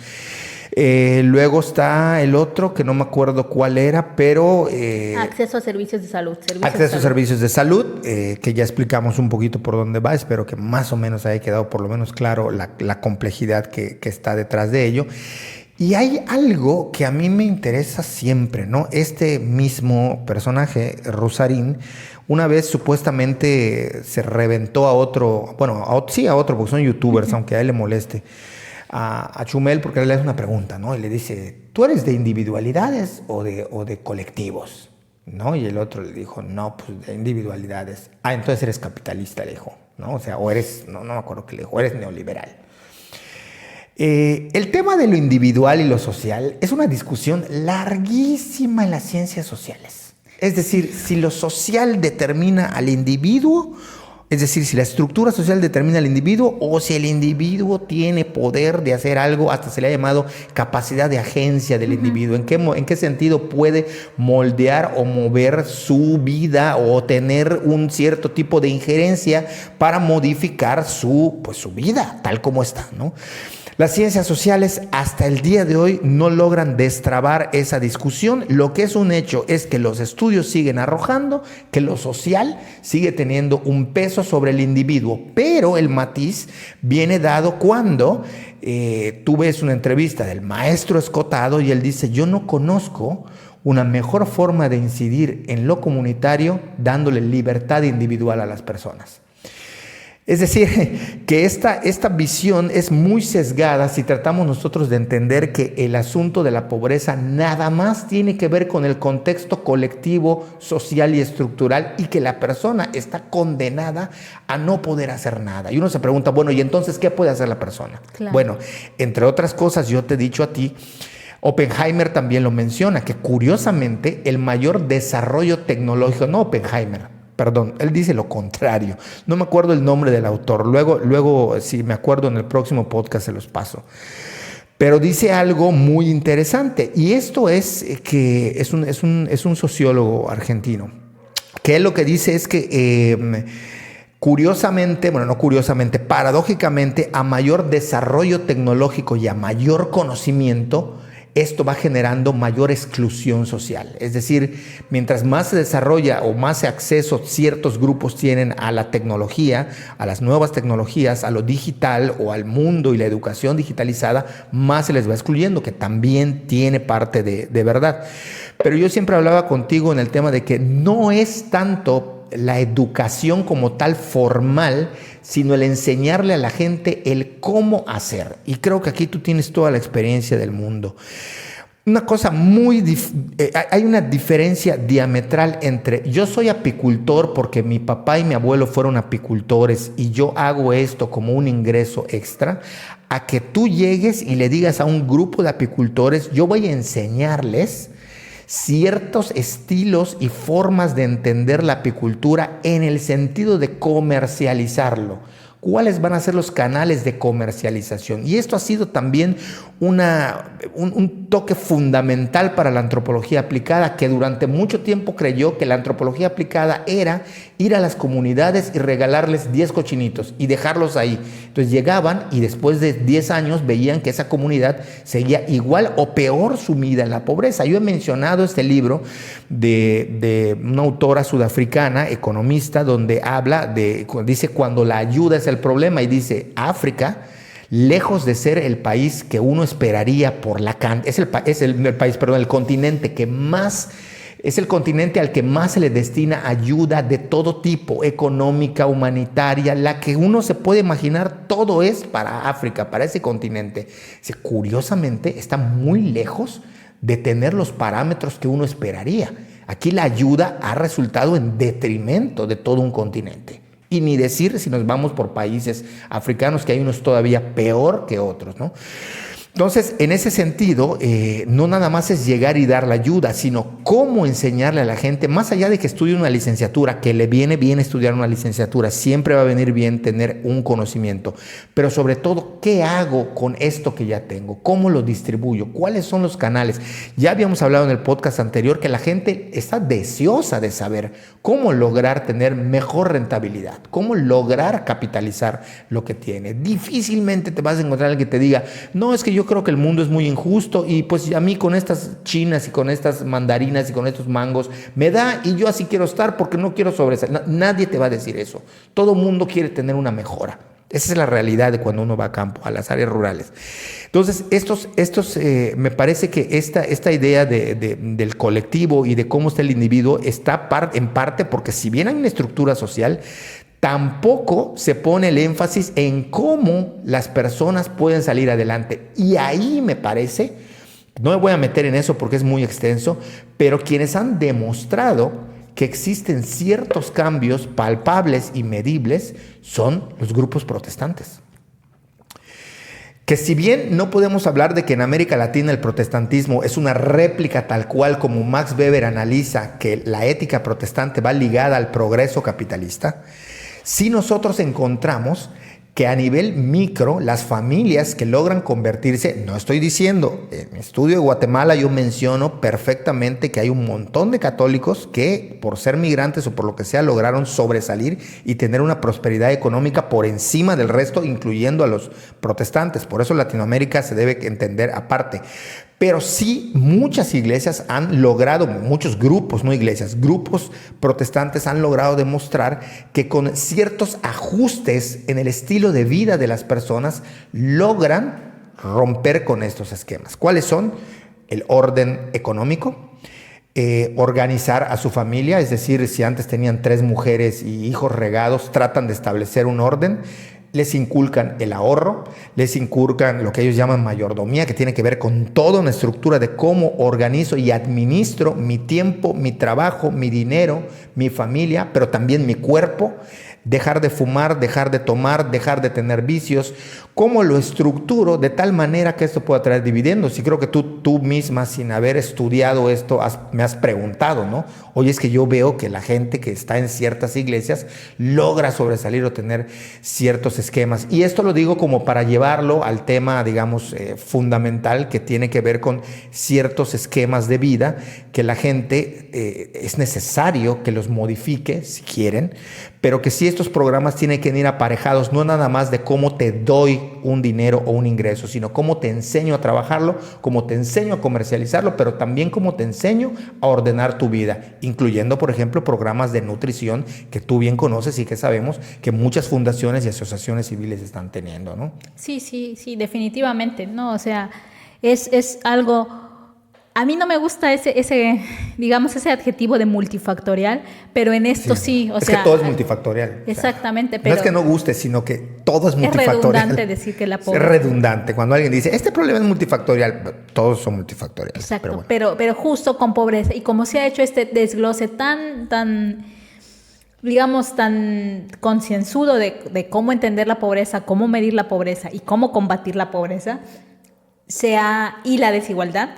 Luego está el otro, que no me acuerdo cuál era, pero...
acceso a servicios de salud.
Acceso a servicios de salud, que ya explicamos un poquito por dónde va. Espero que más o menos haya quedado por lo menos claro la complejidad que está detrás de ello. Y hay algo que a mí me interesa siempre, ¿no? Este mismo personaje, Rusarín,
Una vez supuestamente se reventó a otro, bueno, a otro, porque son youtubers, aunque a él le moleste, a Chumel, porque él le hace una pregunta, ¿no? Y le dice, ¿tú eres de individualidades o de colectivos? ¿No? Y el otro le dijo, no, pues de individualidades. Ah, entonces eres capitalista, le dijo, ¿no? O sea, o eres, no me acuerdo qué le dijo, eres neoliberal. El tema de lo individual y lo social es una discusión larguísima en las ciencias sociales. Es decir, si lo social determina al individuo, es decir, si la estructura social determina al individuo o si el individuo tiene poder de hacer algo, hasta se le ha llamado capacidad de agencia del individuo. ¿En qué sentido puede moldear o mover su vida o tener un cierto tipo de injerencia para modificar su vida tal como está, ¿no? Las ciencias sociales hasta el día de hoy no logran destrabar esa discusión. Lo que es un hecho es que los estudios siguen arrojando que lo social sigue teniendo un peso sobre el individuo, pero el matiz viene dado cuando tú ves una entrevista del maestro Escotado y él dice, yo no conozco una mejor forma de incidir en lo comunitario dándole libertad individual a las personas. Es decir, que esta visión es muy sesgada si tratamos nosotros de entender que el asunto de la pobreza nada más tiene que ver con el contexto colectivo, social y estructural y que la persona está condenada a no poder hacer nada. Y uno se pregunta, bueno, ¿y entonces qué puede hacer la persona? Claro. Bueno, entre otras cosas, yo te he dicho a ti, Oppenheimer también lo menciona, que curiosamente el mayor desarrollo tecnológico, no Oppenheimer, perdón, él dice lo contrario. No me acuerdo el nombre del autor. Luego, si me acuerdo en el próximo podcast se los paso. Pero dice algo muy interesante. Y esto es que es un sociólogo argentino. Que él lo que dice es que curiosamente, bueno, no curiosamente, paradójicamente, a mayor desarrollo tecnológico y a mayor conocimiento, esto va generando mayor exclusión social. Es decir, mientras más se desarrolla o más acceso ciertos grupos tienen a la tecnología, a las nuevas tecnologías, a lo digital o al mundo y la educación digitalizada, más se les va excluyendo, que también tiene parte de verdad. Pero yo siempre hablaba contigo en el tema de que no es tanto la educación como tal formal, sino el enseñarle a la gente el cómo hacer. Y creo que aquí tú tienes toda la experiencia del mundo. Una cosa hay una diferencia diametral entre yo soy apicultor porque mi papá y mi abuelo fueron apicultores y yo hago esto como un ingreso extra, a que tú llegues y le digas a un grupo de apicultores, yo voy a enseñarles ciertos estilos y formas de entender la apicultura en el sentido de comercializarlo. ¿Cuáles van a ser los canales de comercialización? Y esto ha sido también un toque fundamental para la antropología aplicada, que durante mucho tiempo creyó que la antropología aplicada era ir a las comunidades y regalarles 10 cochinitos y dejarlos ahí. Entonces llegaban y después de 10 años veían que esa comunidad seguía igual o peor sumida en la pobreza. Yo he mencionado este libro de una autora sudafricana, economista, donde dice cuando la ayuda es el problema, y dice África, lejos de ser el país que uno esperaría por la el continente que más es el continente al que más se le destina ayuda de todo tipo, económica, humanitaria, la que uno se puede imaginar, todo es para África, para ese continente. Curiosamente, está muy lejos de tener los parámetros que uno esperaría. Aquí la ayuda ha resultado en detrimento de todo un continente. Y ni decir si nos vamos por países africanos, que hay unos todavía peor que otros, ¿no? Entonces, en ese sentido, no nada más es llegar y dar la ayuda, sino cómo enseñarle a la gente, más allá de que estudie una licenciatura, que le viene bien estudiar una licenciatura, siempre va a venir bien tener un conocimiento, pero sobre todo, ¿qué hago con esto que ya tengo? ¿Cómo lo distribuyo? ¿Cuáles son los canales? Ya habíamos hablado en el podcast anterior que la gente está deseosa de saber cómo lograr tener mejor rentabilidad, cómo lograr capitalizar lo que tiene. Difícilmente te vas a encontrar alguien que te diga, no, es que yo creo que el mundo es muy injusto y pues a mí con estas chinas y con estas mandarinas y con estos mangos me da y yo así quiero estar porque no quiero sobresalir. Nadie te va a decir eso. Todo mundo quiere tener una mejora. Esa es la realidad de cuando uno va a campo, a las áreas rurales. Entonces, me parece que esta idea del colectivo y de cómo está el individuo está en parte porque si bien hay una estructura social, tampoco se pone el énfasis en cómo las personas pueden salir adelante. Y ahí me parece, no me voy a meter en eso porque es muy extenso, pero quienes han demostrado que existen ciertos cambios palpables y medibles son los grupos protestantes. Que si bien no podemos hablar de que en América Latina el protestantismo es una réplica tal cual como Max Weber analiza que la ética protestante va ligada al progreso capitalista, sí nosotros encontramos que a nivel micro, las familias que logran convertirse, no estoy diciendo, en mi estudio de Guatemala yo menciono perfectamente que hay un montón de católicos que por ser migrantes o por lo que sea lograron sobresalir y tener una prosperidad económica por encima del resto, incluyendo a los protestantes. Por eso Latinoamérica se debe entender aparte. Pero sí muchas iglesias han logrado, muchos grupos, no iglesias, grupos protestantes han logrado demostrar que con ciertos ajustes en el estilo de vida de las personas logran romper con estos esquemas. ¿Cuáles son? El orden económico, organizar a su familia, es decir, si antes tenían 3 mujeres y hijos regados, tratan de establecer un orden. Les inculcan el ahorro, les inculcan lo que ellos llaman mayordomía, que tiene que ver con toda una estructura de cómo organizo y administro mi tiempo, mi trabajo, mi dinero, mi familia, pero también mi cuerpo. Dejar de fumar, dejar de tomar, dejar de tener vicios. ¿Cómo lo estructuro de tal manera que esto pueda traer dividendos? Y creo que tú misma, sin haber estudiado esto, me has preguntado, ¿no? Oye, es que yo veo que la gente que está en ciertas iglesias logra sobresalir o tener ciertos esquemas. Y esto lo digo como para llevarlo al tema, digamos, fundamental, que tiene que ver con ciertos esquemas de vida que la gente es necesario que los modifique, si quieren, pero que sí estos programas tienen que ir aparejados, no nada más de cómo te doy un dinero o un ingreso, sino cómo te enseño a trabajarlo, cómo te enseño a comercializarlo, pero también cómo te enseño a ordenar tu vida, incluyendo, por ejemplo, programas de nutrición que tú bien conoces y que sabemos que muchas fundaciones y asociaciones civiles están teniendo, ¿no?
Sí, definitivamente, ¿no? O sea, es algo... A mí no me gusta ese adjetivo de multifactorial, pero en esto sí,
es que todo es multifactorial.
Exactamente,
o sea,
pero...
no es que no guste, sino que todo es multifactorial.
Es redundante decir que la pobreza...
Es redundante. Cuando alguien dice, este problema es multifactorial, todos son multifactoriales.
Exacto, pero justo con pobreza, y como se ha hecho este desglose tan digamos, tan concienzudo de cómo entender la pobreza, cómo medir la pobreza y cómo combatir la pobreza, y la desigualdad,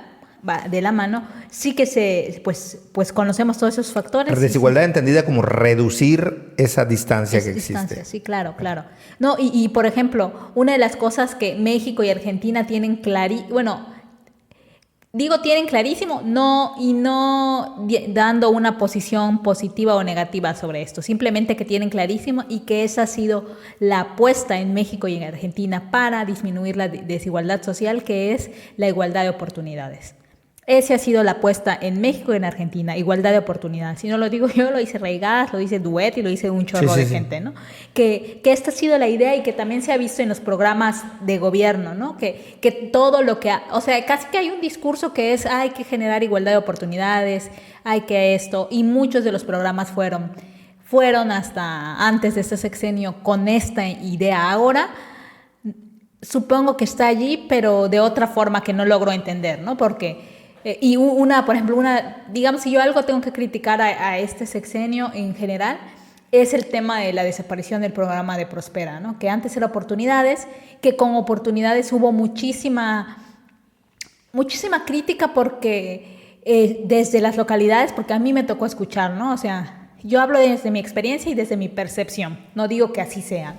va de la mano, sí que pues conocemos todos esos factores.
La desigualdad entendida como reducir esa distancia que existe.
Sí, claro. No, y por ejemplo, una de las cosas que México y Argentina tienen tienen clarísimo, no dando una posición positiva o negativa sobre esto, simplemente que tienen clarísimo y que esa ha sido la apuesta en México y en Argentina para disminuir la desigualdad social, que es la igualdad de oportunidades. Esa ha sido la apuesta en México y en Argentina, igualdad de oportunidades. Si no lo digo yo, lo dice Reigadas, lo dice Duet y lo dice un chorro de gente, ¿no? Que esta ha sido la idea y que también se ha visto en los programas de gobierno, ¿no? Que todo lo que... O sea, casi que hay un discurso que es hay que generar igualdad de oportunidades, hay que esto, y muchos de los programas fueron hasta antes de este sexenio con esta idea. Ahora supongo que está allí, pero de otra forma que no logro entender, ¿no? Porque... por ejemplo, digamos, si yo algo tengo que criticar a este sexenio en general, es el tema de la desaparición del programa de Prospera, ¿no? Que antes era oportunidades, que con oportunidades hubo muchísima crítica porque desde las localidades, porque a mí me tocó escuchar, ¿no? O sea, yo hablo desde mi experiencia y desde mi percepción, no digo que así sea,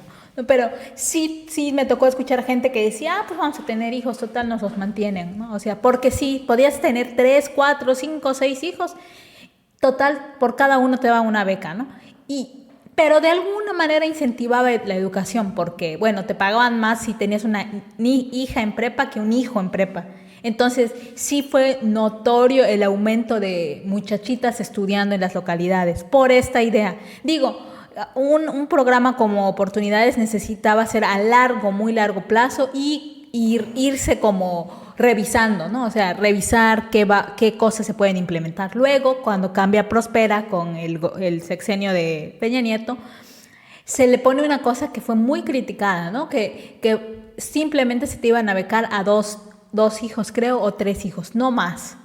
pero sí me tocó escuchar gente que decía, pues vamos a tener hijos, total nos los mantienen, ¿no? O sea, porque sí, podías tener 3, 4, 5, 6 hijos, total, por cada uno te va una beca, ¿no? Pero de alguna manera incentivaba la educación, porque, bueno, te pagaban más si tenías una hija en prepa que un hijo en prepa. Entonces, sí fue notorio el aumento de muchachitas estudiando en las localidades por esta idea. Digo, un programa como Oportunidades necesitaba ser a largo, muy largo plazo y irse como revisando, ¿no? O sea, revisar qué cosas se pueden implementar. Luego, cuando cambia Prospera con el sexenio de Peña Nieto, se le pone una cosa que fue muy criticada, ¿no? Que simplemente se te iban a becar a dos hijos, creo, o 3 hijos, no más.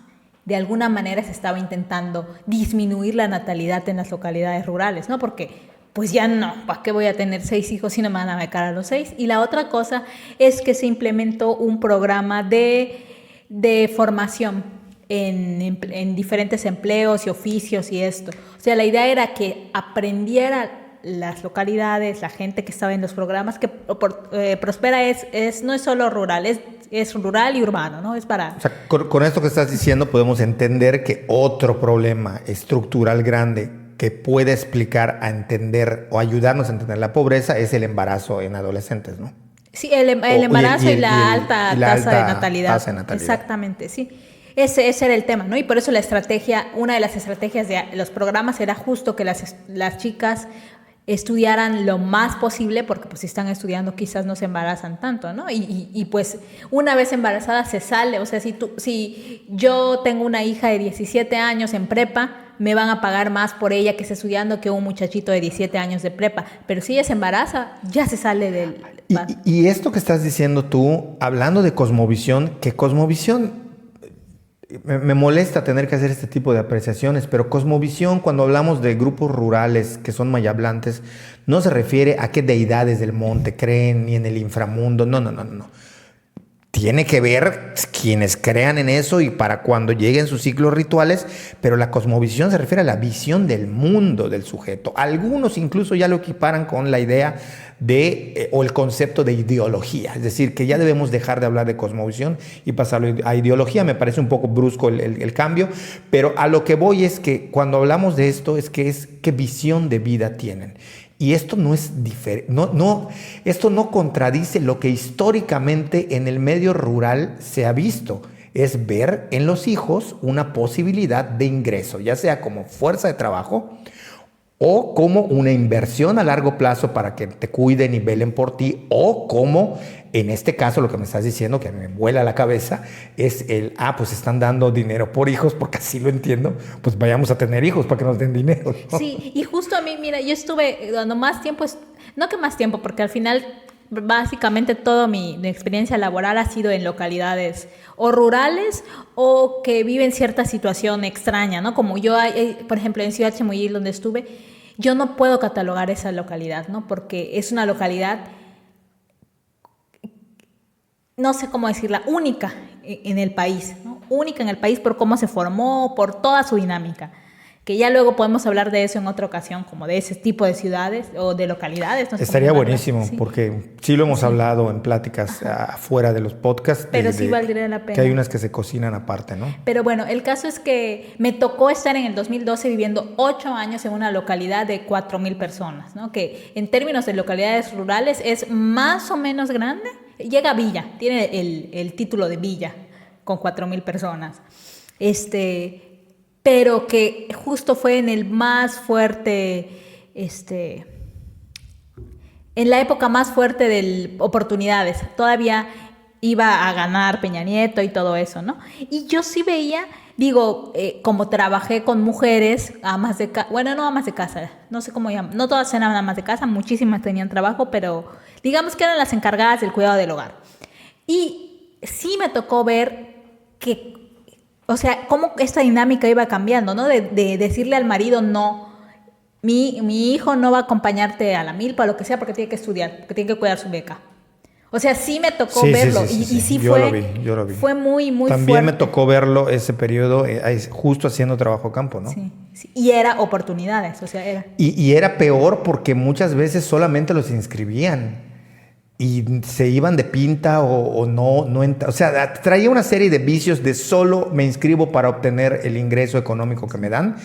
De alguna manera se estaba intentando disminuir la natalidad en las localidades rurales, ¿no? Porque pues ya no, ¿para qué voy a tener 6 hijos si no me van a becar a los 6? Y la otra cosa es que se implementó un programa de formación en diferentes empleos y oficios y esto. O sea, la idea era que aprendiera las localidades, la gente que estaba en los programas, que Prospera no es solo rural, es rural y urbano, ¿no? Es para...
O sea, con esto que estás diciendo podemos entender que otro problema estructural grande que puede explicar a entender o ayudarnos a entender la pobreza es el embarazo en adolescentes, ¿no?
Sí, el embarazo y la alta tasa de natalidad. Exactamente, sí. Ese era el tema, ¿no? Y por eso una de las estrategias de los programas era justo que las chicas estudiaran lo más posible, porque pues si están estudiando quizás no se embarazan tanto, ¿no? Y pues una vez embarazada se sale, o sea, si yo tengo una hija de 17 años en prepa, me van a pagar más por ella que esté estudiando que un muchachito de 17 años de prepa, pero si ella se embaraza, ya se sale del...
Y esto que estás diciendo tú, hablando de cosmovisión, que cosmovisión... Me molesta tener que hacer este tipo de apreciaciones, pero cosmovisión, cuando hablamos de grupos rurales que son mayablantes, no se refiere a qué deidades del monte creen ni en el inframundo. No. Tiene que ver quienes crean en eso y para cuando lleguen sus ciclos rituales, pero la cosmovisión se refiere a la visión del mundo del sujeto. Algunos incluso ya lo equiparan con la idea o el concepto de ideología, es decir, que ya debemos dejar de hablar de cosmovisión y pasarlo a ideología. Me parece un poco brusco el cambio, pero a lo que voy es que cuando hablamos de esto es qué visión de vida tienen. Y esto no es diferente, esto no contradice lo que históricamente en el medio rural se ha visto, es ver en los hijos una posibilidad de ingreso, ya sea como fuerza de trabajo o como una inversión a largo plazo para que te cuiden y velen por ti, o como, en este caso, lo que me estás diciendo, que me vuela la cabeza, es pues están dando dinero por hijos, porque así lo entiendo, pues vayamos a tener hijos para que nos den dinero, ¿no?
Sí, y justo a mí, mira, yo estuve dando más tiempo, no que más tiempo, porque al final básicamente toda mi experiencia laboral ha sido en localidades o rurales o que viven cierta situación extraña, ¿no? Como yo, por ejemplo, en Ciudad Chimuyil, donde estuve, yo no puedo catalogar esa localidad, ¿no? Porque es una localidad, no sé cómo decirla, única en el país, ¿no? Única en el país por cómo se formó, por toda su dinámica. Que ya luego podemos hablar de eso en otra ocasión, como de ese tipo de ciudades o de localidades. No sé.
Estaría buenísimo, sí. Porque sí lo hemos hablado en pláticas afuera de los podcasts.
Pero sí valdría la pena.
Que hay unas que se cocinan aparte, ¿no?
Pero bueno, el caso es que me tocó estar en el 2012 viviendo 8 años en una localidad de 4,000 personas, ¿no? Que en términos de localidades rurales es más o menos grande. Llega a villa, tiene el título de villa con 4,000 personas. Pero que justo fue en el más fuerte, en la época más fuerte de oportunidades. Todavía iba a ganar Peña Nieto y todo eso, ¿no? Y yo sí veía, como trabajé con mujeres, amas de casa, bueno, no amas de casa, no sé cómo llaman, no todas eran amas de casa, muchísimas tenían trabajo, pero digamos que eran las encargadas del cuidado del hogar. Y sí me tocó ver o sea, cómo esta dinámica iba cambiando, ¿no? De decirle al marido, no, mi hijo no va a acompañarte a la milpa o lo que sea porque tiene que estudiar, porque tiene que cuidar su beca. O sea, sí me tocó verlo. Y sí
yo lo vi.
Fue muy, muy fuerte.
También me tocó verlo ese periodo, justo haciendo trabajo campo, ¿no?
Sí. Y era oportunidades, o sea, era.
Y era peor porque muchas veces solamente los inscribían. Y se iban de pinta o no, o sea, traía una serie de vicios de solo me inscribo para obtener el ingreso económico que me dan,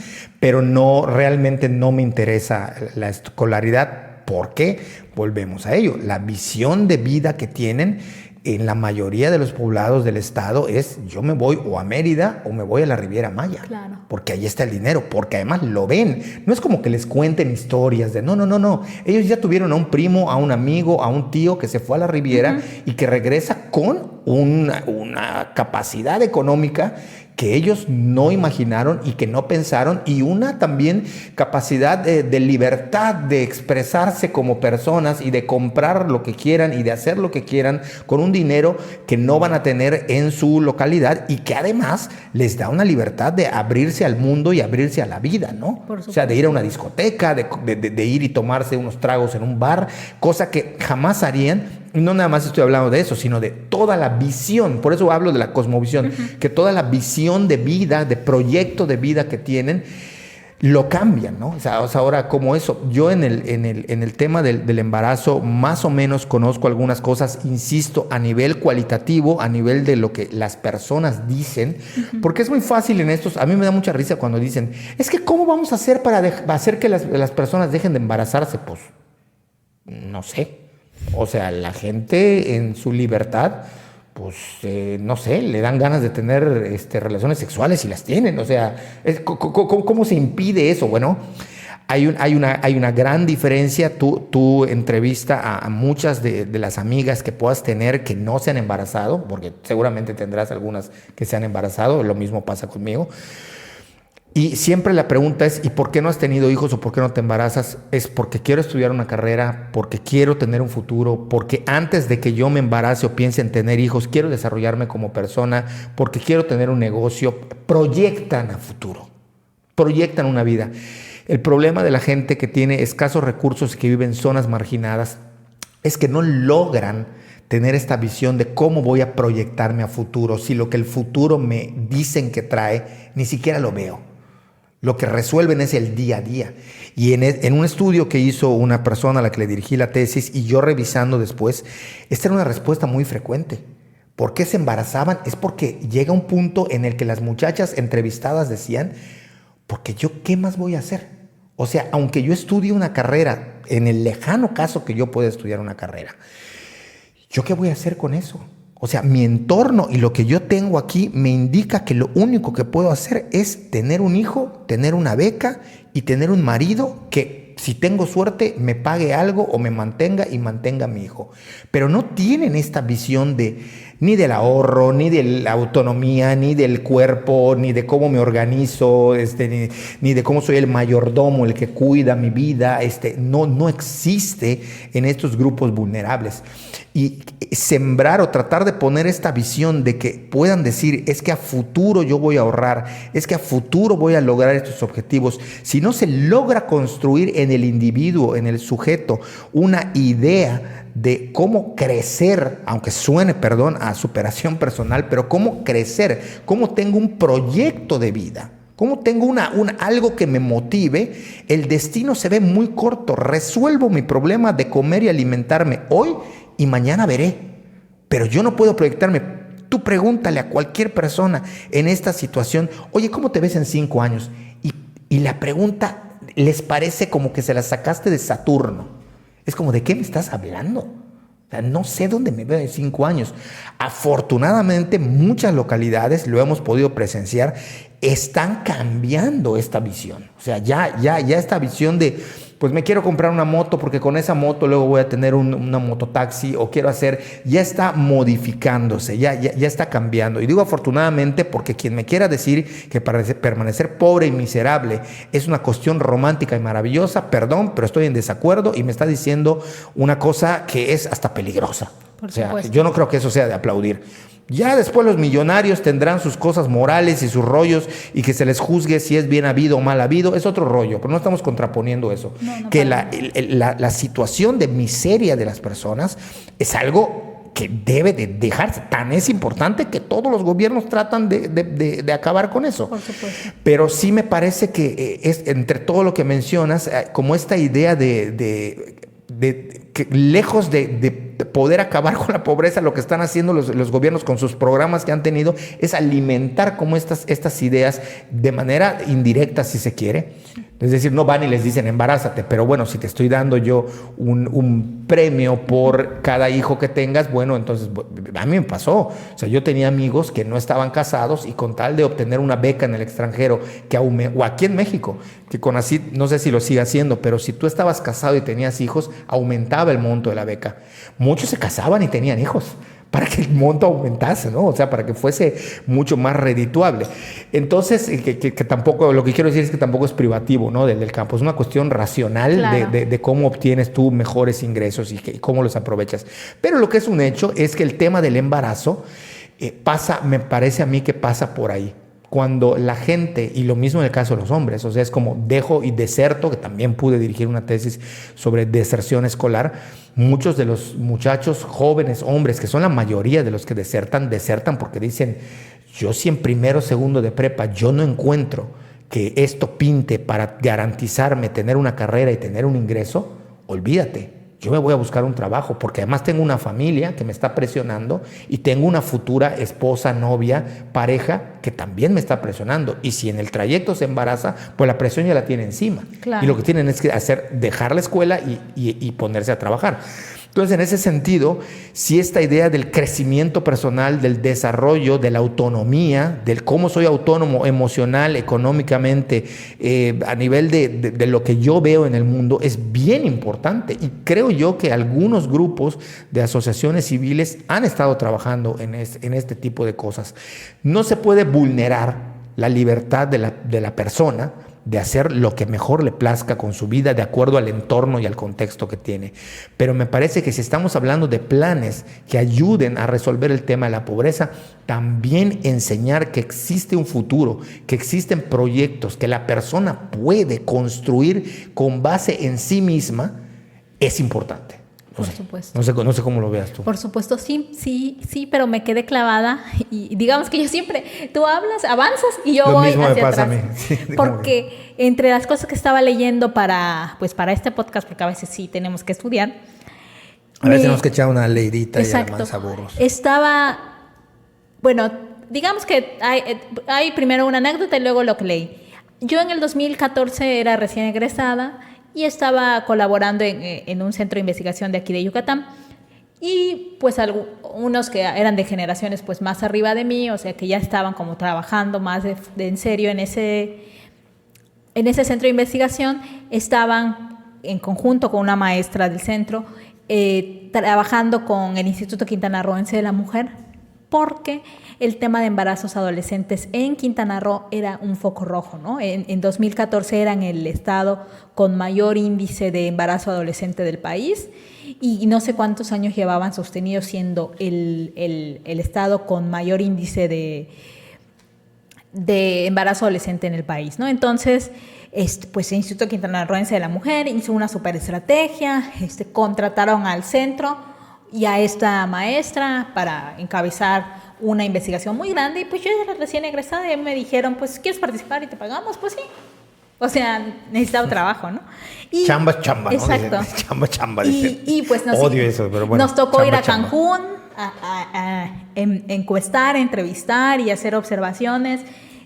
pero realmente no me interesa la escolaridad. ¿Por qué? Volvemos a ello. La visión de vida que tienen, en la mayoría de los poblados del estado es yo me voy o a Mérida o me voy a la Riviera Maya.
Claro.
Porque ahí está el dinero, porque además lo ven. No es como que les cuenten historias de no. Ellos ya tuvieron a un primo, a un amigo, a un tío que se fue a la Riviera y que regresa con una capacidad económica que ellos no imaginaron y que no pensaron, y una también capacidad de libertad de expresarse como personas y de comprar lo que quieran y de hacer lo que quieran con un dinero que no van a tener en su localidad y que además les da una libertad de abrirse al mundo y abrirse a la vida, ¿no? O sea, de ir a una discoteca, de ir y tomarse unos tragos en un bar, cosa que jamás harían. Y no nada más estoy hablando de eso, sino de toda la visión. Por eso hablo de la cosmovisión, que toda la visión de vida, de proyecto de vida que tienen, lo cambian, ¿no? O sea, ahora como eso. Yo en el tema del embarazo más o menos conozco algunas cosas, insisto, a nivel cualitativo, a nivel de lo que las personas dicen, porque es muy fácil en estos. A mí me da mucha risa cuando dicen, es que ¿cómo vamos a hacer para hacer que las personas dejen de embarazarse? Pues, no sé. O sea, la gente en su libertad, pues, no sé, le dan ganas de tener relaciones sexuales y las tienen. O sea, ¿cómo se impide eso? Bueno, hay una gran diferencia. Tú entrevista a muchas de las amigas que puedas tener que no se han embarazado, porque seguramente tendrás algunas que se han embarazado, lo mismo pasa conmigo. Y siempre la pregunta es, ¿y por qué no has tenido hijos o por qué no te embarazas? Es porque quiero estudiar una carrera, porque quiero tener un futuro, porque antes de que yo me embarace o piense en tener hijos, quiero desarrollarme como persona, porque quiero tener un negocio. Proyectan a futuro, proyectan una vida. El problema de la gente que tiene escasos recursos y que vive en zonas marginadas es que no logran tener esta visión de cómo voy a proyectarme a futuro, si lo que el futuro me dicen que trae, ni siquiera lo veo. Lo que resuelven es el día a día. Y en un estudio que hizo una persona a la que le dirigí la tesis y yo revisando después, esta era una respuesta muy frecuente. ¿Por qué se embarazaban? Es porque llega un punto en el que las muchachas entrevistadas decían, porque yo, ¿qué más voy a hacer? O sea, aunque yo estudie una carrera, en el lejano caso que yo pueda estudiar una carrera, ¿yo qué voy a hacer con eso? O sea, mi entorno y lo que yo tengo aquí me indica que lo único que puedo hacer es tener un hijo, tener una beca y tener un marido que, si tengo suerte, me pague algo o me mantenga y mantenga a mi hijo. Pero no tienen esta visión ni del ahorro, ni de la autonomía, ni del cuerpo, ni de cómo me organizo, ni de cómo soy el mayordomo, el que cuida mi vida. No existe en estos grupos vulnerables. Y sembrar o tratar de poner esta visión de que puedan decir, es que a futuro yo voy a ahorrar, es que a futuro voy a lograr estos objetivos. Si no se logra construir en el individuo, en el sujeto, una idea de cómo crecer, aunque suene, a superación personal, pero cómo crecer, cómo tengo un proyecto de vida, cómo tengo algo que me motive, el destino se ve muy corto. Resuelvo mi problema de comer y alimentarme hoy y mañana veré, pero yo no puedo proyectarme. Tú pregúntale a cualquier persona en esta situación, oye, ¿cómo te ves en 5 años? Y la pregunta les parece como que se la sacaste de Saturno. Es como, ¿de qué me estás hablando? O sea, no sé dónde me veo en 5 años. Afortunadamente, muchas localidades, lo hemos podido presenciar, están cambiando esta visión. O sea, ya esta visión de, pues me quiero comprar una moto porque con esa moto luego voy a tener una mototaxi, o quiero hacer, ya está modificándose, ya está cambiando. Y digo afortunadamente porque quien me quiera decir que para permanecer pobre y miserable es una cuestión romántica y maravillosa, perdón, pero estoy en desacuerdo y me está diciendo una cosa que es hasta peligrosa.
Por supuesto.
Yo no creo que eso sea de aplaudir. Ya después los millonarios tendrán sus cosas morales y sus rollos, y que se les juzgue si es bien habido o mal habido, es otro rollo, pero no estamos contraponiendo eso. No, que la situación de miseria de las personas es algo que debe de dejarse. Tan es importante que todos los gobiernos tratan de acabar con eso.
Por supuesto.
Pero sí me parece que es entre todo lo que mencionas, como esta idea de que lejos de poder acabar con la pobreza, lo que están haciendo los gobiernos con sus programas que han tenido es alimentar como estas ideas de manera indirecta, si se quiere. Es decir, no van y les dicen embarázate, pero bueno, si te estoy dando yo un premio por cada hijo que tengas, bueno, entonces a mí me pasó. O sea, yo tenía amigos que no estaban casados y con tal de obtener una beca en el extranjero, o aquí en México, que con así, no sé si lo sigue haciendo, pero si tú estabas casado y tenías hijos, aumentaba el monto de la beca. Muchos se casaban y tenían hijos para que el monto aumentase, ¿no? O sea, para que fuese mucho más redituable. Entonces, que tampoco, lo que quiero decir es que tampoco es privativo, ¿no? Del campo, es una cuestión racional, claro, de cómo obtienes tú mejores ingresos y cómo los aprovechas. Pero lo que es un hecho es que el tema del embarazo me parece a mí que pasa por ahí. Cuando la gente, y lo mismo en el caso de los hombres, o sea, es como dejo y deserto, que también pude dirigir una tesis sobre deserción escolar. Muchos de los muchachos jóvenes, hombres, que son la mayoría de los que desertan porque dicen, yo si en primero o segundo de prepa yo no encuentro que esto pinte para garantizarme tener una carrera y tener un ingreso, olvídate. Yo me voy a buscar un trabajo porque además tengo una familia que me está presionando y tengo una futura esposa, novia, pareja que también me está presionando. Y si en el trayecto se embaraza, pues la presión ya la tiene encima.
Claro.
Y lo que tienen es que hacer, dejar la escuela y ponerse a trabajar. Entonces, en ese sentido, si esta idea del crecimiento personal, del desarrollo, de la autonomía, del cómo soy autónomo emocional, económicamente, a nivel de lo que yo veo en el mundo, es bien importante. Y creo yo que algunos grupos de asociaciones civiles han estado trabajando en este tipo de cosas. No se puede vulnerar la libertad de la persona de hacer lo que mejor le plazca con su vida de acuerdo al entorno y al contexto que tiene. Pero me parece que si estamos hablando de planes que ayuden a resolver el tema de la pobreza, también enseñar que existe un futuro, que existen proyectos que la persona puede construir con base en sí misma, es importante.
Por supuesto.
No sé cómo lo veas tú.
Por supuesto, sí, pero me quedé clavada y digamos que yo siempre, tú hablas, avanzas y yo voy hacia atrás. Lo mismo me pasa a mí. Sí, porque entre las cosas que estaba leyendo para este podcast, porque a veces sí tenemos que estudiar.
A veces tenemos que echar una leidita y además burros.
Bueno, digamos que hay primero una anécdota y luego lo que leí. Yo en el 2014 era recién egresada y estaba colaborando en un centro de investigación de aquí de Yucatán. Y pues unos que eran de generaciones pues más arriba de mí, o sea que ya estaban como trabajando más de en serio en ese centro de investigación, estaban en conjunto con una maestra del centro trabajando con el Instituto Quintanarroense de la Mujer, porque el tema de embarazos adolescentes en Quintana Roo era un foco rojo, ¿no? En 2014 eran el estado con mayor índice de embarazo adolescente del país y no sé cuántos años llevaban sostenidos siendo el estado con mayor índice de embarazo adolescente en el país, ¿no? Entonces, pues el Instituto Quintanarroense de la Mujer hizo una super estrategia, contrataron al centro y a esta maestra para encabezar una investigación muy grande y pues yo era recién egresada y me dijeron, pues, ¿quieres participar y te pagamos? Pues sí. O sea, necesitaba trabajo, ¿no? Y,
chamba, ¿no?
Exacto.
Chamba.
Y pues
odio eso, pero bueno.
Nos tocó ir a Cancún a encuestar, a entrevistar y hacer observaciones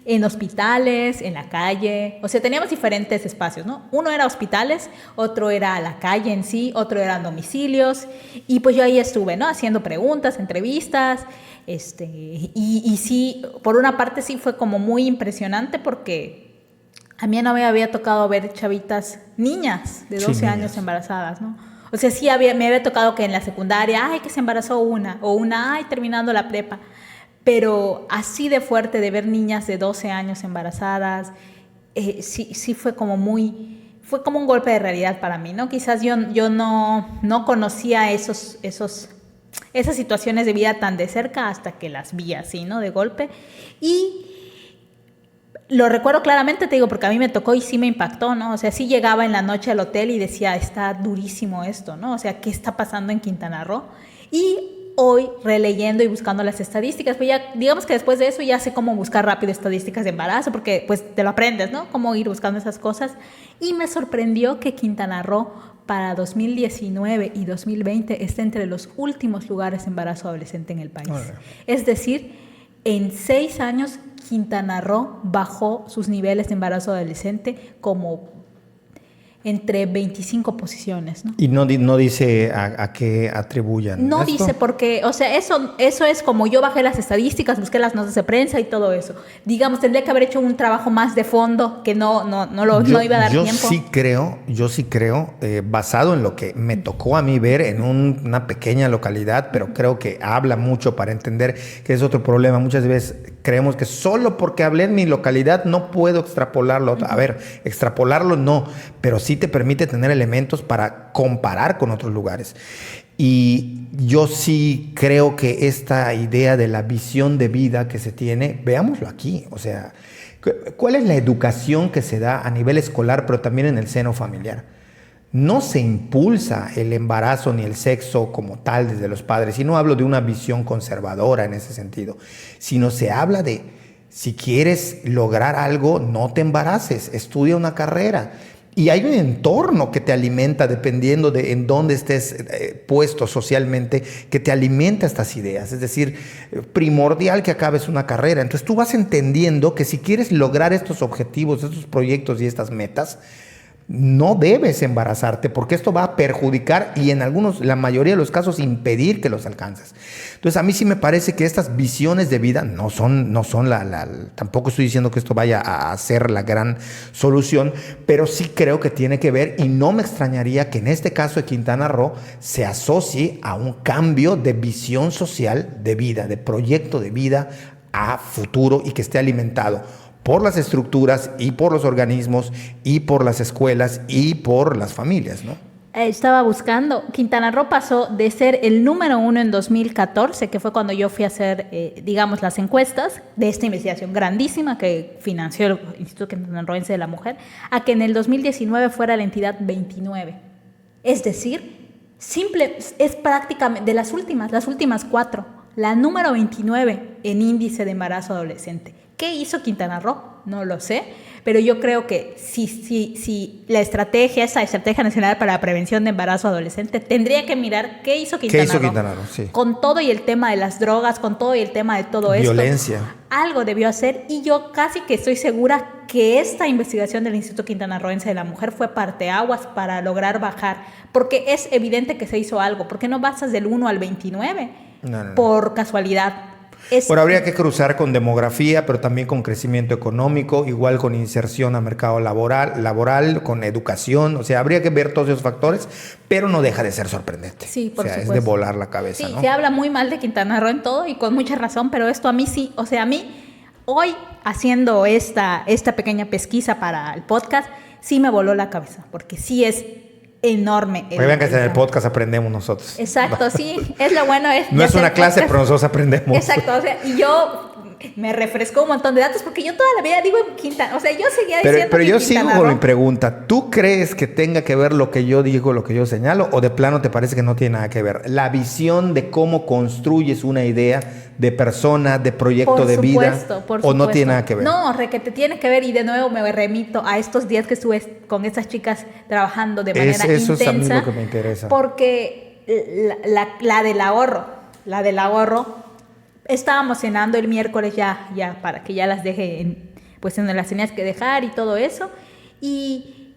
en hospitales, en la calle. O sea, teníamos diferentes espacios, ¿no? Uno era hospitales, otro era la calle en sí, otro eran domicilios. Y pues yo ahí estuve, ¿no? Haciendo preguntas, entrevistas. Y sí, por una parte sí fue como muy impresionante porque a mí no me había tocado ver chavitas, niñas de 12 años embarazadas, ¿no? O sea, sí me había tocado que en la secundaria, que se embarazó una, o terminando la prepa. Pero así de fuerte de ver niñas de 12 años embarazadas, sí fue como un golpe de realidad para mí, ¿no? Quizás yo no conocía esas situaciones de vida tan de cerca hasta que las vi así, ¿no? De golpe. Y lo recuerdo claramente, te digo, porque a mí me tocó y sí me impactó, ¿no? O sea, sí llegaba en la noche al hotel y decía, está durísimo esto, ¿no? O sea, ¿qué está pasando en Quintana Roo? Y hoy, releyendo y buscando las estadísticas, pues ya, digamos que después de eso ya sé cómo buscar rápido estadísticas de embarazo, porque pues te lo aprendes, ¿no? Cómo ir buscando esas cosas. Y me sorprendió que Quintana Roo para 2019 y 2020 está entre los últimos lugares de embarazo adolescente en el país. Es decir, en 6 años Quintana Roo bajó sus niveles de embarazo adolescente como entre 25 posiciones, ¿no?
Y no dice a qué atribuyan
No
esto.
dice porque, o sea, eso es como yo bajé las estadísticas, busqué las notas de prensa y todo eso. Digamos, tendría que haber hecho un trabajo más de fondo que no iba a dar tiempo.
Yo sí creo, basado en lo que me tocó a mí ver en una pequeña localidad, pero creo que habla mucho para entender que es otro problema. Muchas veces creemos que solo porque hablé en mi localidad no puedo extrapolarlo. A ver, extrapolarlo no, pero sí te permite tener elementos para comparar con otros lugares. Y yo sí creo que esta idea de la visión de vida que se tiene, veámoslo aquí, o sea, ¿cuál es la educación que se da a nivel escolar, pero también en el seno familiar? No se impulsa el embarazo ni el sexo como tal desde los padres, y no hablo de una visión conservadora en ese sentido, sino se habla de, si quieres lograr algo, no te embaraces, estudia una carrera. Y hay un entorno que te alimenta, dependiendo de en dónde estés puesto socialmente, que te alimenta estas ideas. Es decir, primordial que acabes una carrera. Entonces tú vas entendiendo que si quieres lograr estos objetivos, estos proyectos y estas metas, no debes embarazarte, porque esto va a perjudicar y en la mayoría de los casos impedir que los alcances. Entonces a mí sí me parece que estas visiones de vida no son tampoco estoy diciendo que esto vaya a ser la gran solución, pero sí creo que tiene que ver, y no me extrañaría que en este caso de Quintana Roo se asocie a un cambio de visión social de vida, de proyecto de vida a futuro, y que esté alimentado por las estructuras y por los organismos y por las escuelas y por las familias, ¿no?
Estaba buscando, Quintana Roo pasó de ser el número 1 en 2014, que fue cuando yo fui a hacer, digamos, las encuestas de esta investigación grandísima que financió el Instituto Quintanarroense de la Mujer, a que en el 2019 fuera la entidad 29. Es decir, es prácticamente de las últimas 4, la número 29 en índice de embarazo adolescente. ¿Qué hizo Quintana Roo? No lo sé, pero yo creo que si esa estrategia nacional para la prevención de embarazo adolescente, tendría que mirar qué hizo Quintana Roo.
Sí.
Con todo y el tema de las drogas, con todo y el tema de todo esto.
Violencia.
Algo debió hacer, y yo casi que estoy segura que esta investigación del Instituto Quintanarroense de la Mujer fue parteaguas para lograr bajar, porque es evidente que se hizo algo. ¿Por qué no basas del 1 al 29? No. Por casualidad.
Bueno, habría que cruzar con demografía, pero también con crecimiento económico, igual con inserción a mercado laboral, con educación. O sea, habría que ver todos esos factores, pero no deja de ser sorprendente.
Sí, por supuesto.
Es de volar la cabeza,
sí,
¿no?
Se habla muy mal de Quintana Roo en todo y con mucha razón, pero esto a mí sí. O sea, a mí, hoy haciendo esta pequeña pesquisa para el podcast, sí me voló la cabeza, porque sí es enorme.
Vean que en el podcast aprendemos nosotros.
Exacto, sí, es lo bueno.
No es una clase, pero nosotros aprendemos.
Exacto, o sea, y yo me refrescó un montón de datos, porque yo toda la vida digo Quintana, o sea, yo seguía diciendo
pero yo sigo
Quintana
con
Roo.
mi pregunta. ¿Tú crees que tenga que ver lo que yo digo, lo que yo señalo, o de plano te parece que no tiene nada que ver? La visión de cómo construyes una idea de persona, de proyecto de vida, o no tiene nada que ver.
No, que te tiene que ver, y de nuevo me remito a estos días que estuve con estas chicas trabajando de manera intensa.
Eso es a mí lo que me interesa.
Porque la del ahorro, estábamos cenando el miércoles ya para que ya las deje pues en las tenías que dejar y todo eso, y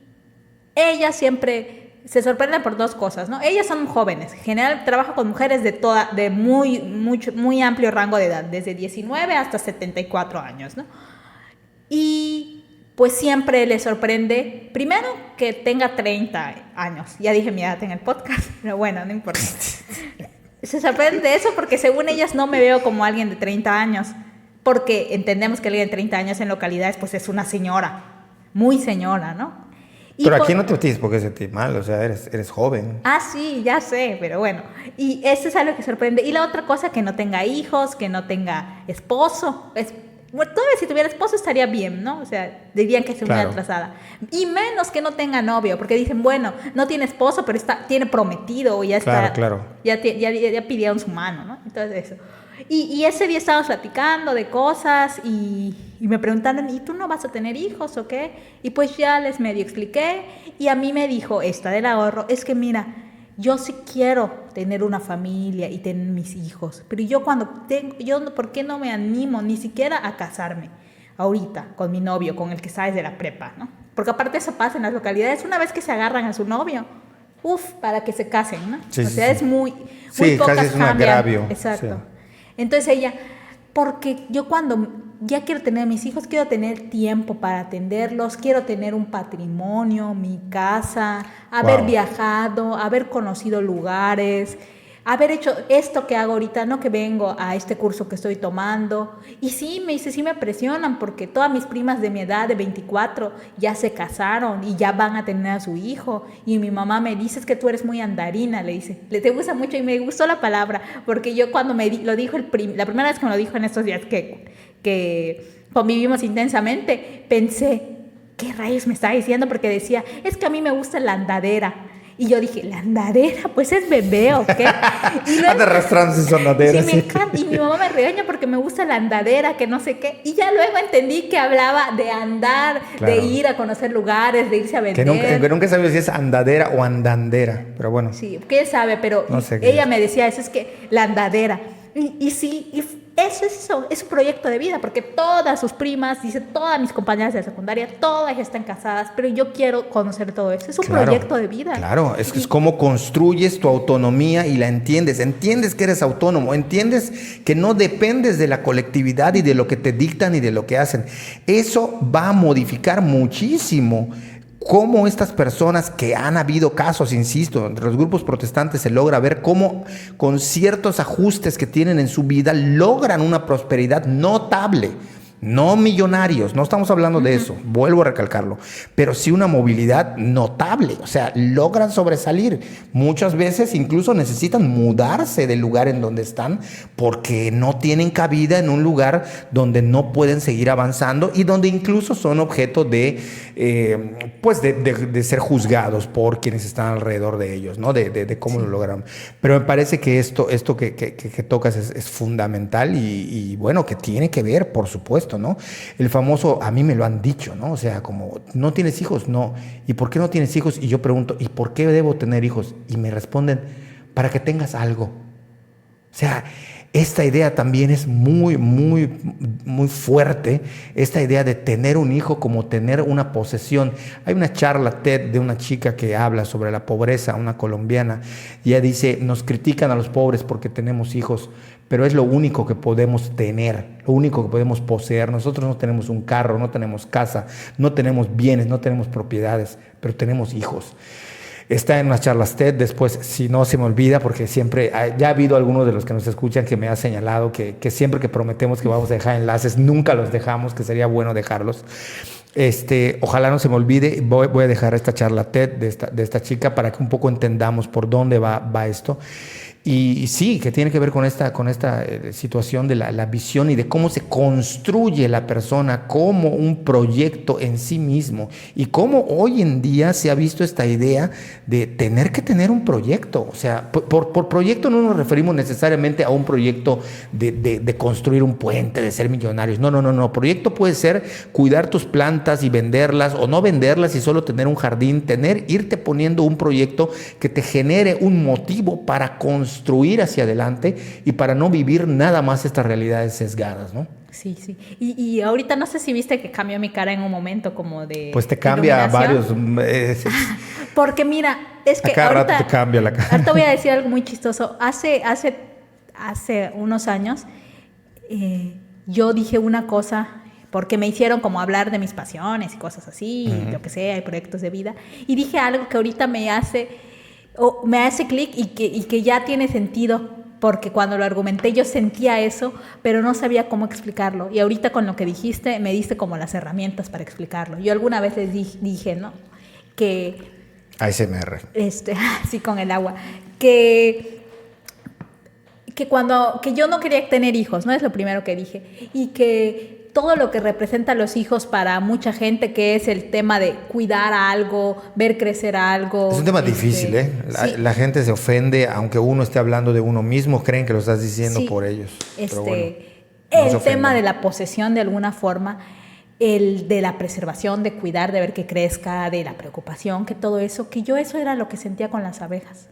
ella siempre se sorprende por dos cosas, ¿no? Ellas son jóvenes, en general trabaja con mujeres de muy amplio rango de edad, desde 19 hasta 74 años, ¿no? Y pues siempre le sorprende, primero, que tenga 30 años. Ya dije mi edad en el podcast, pero bueno, no importa. Se sorprende de eso porque según ellas no me veo como alguien de 30 años, porque entendemos que alguien de 30 años en localidades pues es una señora, muy señora, ¿no?
Pero aquí no te tienes por qué sentir mal, o sea, eres joven.
Ah, sí, ya sé, pero bueno. Y eso es algo que sorprende. Y la otra cosa, que no tenga hijos, que no tenga esposo. Bueno, todavía si tuviera esposo estaría bien, ¿no? O sea, dirían que es muy atrasada. Y menos que no tenga novio, porque dicen, bueno, no tiene esposo, pero tiene prometido, o ya está.
Claro.
Ya pidieron su mano, ¿no? Entonces eso. Y ese día estábamos platicando de cosas y me preguntaron, ¿y tú no vas a tener hijos o qué? Y pues ya les medio expliqué, y a mí me dijo, esta del ahorro, es que mira, yo sí quiero tener una familia y tener mis hijos, pero yo ¿por qué no me animo ni siquiera a casarme ahorita con mi novio, con el que está desde la prepa, ¿no? porque aparte eso pasa en las localidades, una vez que se agarran a su novio, para que se casen, ¿no?
Sí,
o sea,
sí.
es muy
Sí,
pocas
casi es un
cambian.
agravio.
Exacto.
Sí.
Entonces ella, porque yo cuando ya quiero tener a mis hijos, quiero tener tiempo para atenderlos, quiero tener un patrimonio, mi casa, haber viajado, haber conocido lugares, haber hecho esto que hago ahorita, no que vengo a este curso que estoy tomando. Y sí, me dice, sí me presionan porque todas mis primas de mi edad, de 24, ya se casaron y ya van a tener a su hijo. Y mi mamá me dice, es que tú eres muy andarina, le dice. Le te gusta mucho y me gustó la palabra, porque yo cuando lo dijo la primera vez que me lo dijo en estos días que convivimos intensamente, pensé, ¿qué rayos me estaba diciendo? Porque decía, es que a mí me gusta la andadera. Y yo dije, ¿la andadera? Pues es bebé, ¿o qué? Y luego,
anda arrastrándose su andadera.
Sí, me encanta. Y mi mamá me regaña porque me gusta la andadera, que no sé qué. Y ya luego entendí que hablaba de andar,
Claro.
de ir a conocer lugares, de irse a vender.
Que nunca he sabido si es andadera o andandera, pero bueno.
Sí, quién sabe, pero
No sé qué
ella
es.
me decía, eso es que la andadera. Y sí, eso, es un proyecto de vida, porque todas sus primas, dice, todas mis compañeras de la secundaria, todas están casadas, pero yo quiero conocer todo eso. Es un proyecto de vida.
Claro, es cómo construyes tu autonomía y la entiendes. Entiendes que eres autónomo, entiendes que no dependes de la colectividad y de lo que te dictan y de lo que hacen. Eso va a modificar muchísimo cómo estas personas, que han habido casos, insisto, entre los grupos protestantes se logra ver cómo con ciertos ajustes que tienen en su vida logran una prosperidad notable. No millonarios, no estamos hablando de eso, vuelvo a recalcarlo, pero sí una movilidad notable, o sea, logran sobresalir. Muchas veces incluso necesitan mudarse del lugar en donde están porque no tienen cabida en un lugar donde no pueden seguir avanzando y donde incluso son objeto de ser juzgados por quienes están alrededor de ellos, ¿no? De cómo lo lograron. Pero me parece que esto que tocas es fundamental y bueno, que tiene que ver, por supuesto, ¿no? El famoso, a mí me lo han dicho, ¿no? O sea, como, ¿no tienes hijos? No. ¿Y por qué no tienes hijos? Y yo pregunto, ¿y por qué debo tener hijos? Y me responden, para que tengas algo. O sea, esta idea también es muy, muy, muy fuerte, esta idea de tener un hijo como tener una posesión. Hay una charla TED de una chica que habla sobre la pobreza, una colombiana, y ella dice, nos critican a los pobres porque tenemos hijos, pero es lo único que podemos tener, lo único que podemos poseer. Nosotros no tenemos un carro, no tenemos casa, no tenemos bienes, no tenemos propiedades, pero tenemos hijos. Está en unas charlas TED, después, si no se me olvida, porque siempre, ya ha habido algunos de los que nos escuchan que me ha señalado que siempre que prometemos que vamos a dejar enlaces, nunca los dejamos, que sería bueno dejarlos. Ojalá no se me olvide, voy a dejar esta charla TED de esta chica para que un poco entendamos por dónde va esto. Y sí, que tiene que ver con esta situación de la visión y de cómo se construye la persona como un proyecto en sí mismo y cómo hoy en día se ha visto esta idea de tener que tener un proyecto. O sea, por proyecto no nos referimos necesariamente a un proyecto de construir un puente, de ser millonarios. No. Proyecto puede ser cuidar tus plantas y venderlas o no venderlas y solo tener un jardín, irte poniendo un proyecto que te genere un motivo para construir hacia adelante y para no vivir nada más estas realidades sesgadas, ¿no?
Sí. Y ahorita no sé si viste que cambió mi cara en un momento como de
pues te cambia varios...
porque mira, es que
cada
ahorita
rato te cambia la cara.
Ahorita voy a decir algo muy chistoso. Hace unos años yo dije una cosa porque me hicieron como hablar de mis pasiones y cosas así, lo que sea, y proyectos de vida, y dije algo que ahorita me hace clic y que ya tiene sentido, porque cuando lo argumenté yo sentía eso, pero no sabía cómo explicarlo. Y ahorita con lo que dijiste, me diste como las herramientas para explicarlo. Yo alguna vez les dije, ¿no? Que...
ASMR.
Sí, con el agua. Que yo no quería tener hijos, ¿no? Es lo primero que dije. Y que todo lo que representa a los hijos para mucha gente, que es el tema de cuidar a algo, ver crecer a algo.
Es un tema difícil, ¿eh? La gente se ofende, aunque uno esté hablando de uno mismo, creen que lo estás diciendo por ellos. Pero bueno,
el tema de la posesión, de alguna forma, el de la preservación, de cuidar, de ver que crezca, de la preocupación, que todo eso, que yo eso era lo que sentía con las abejas.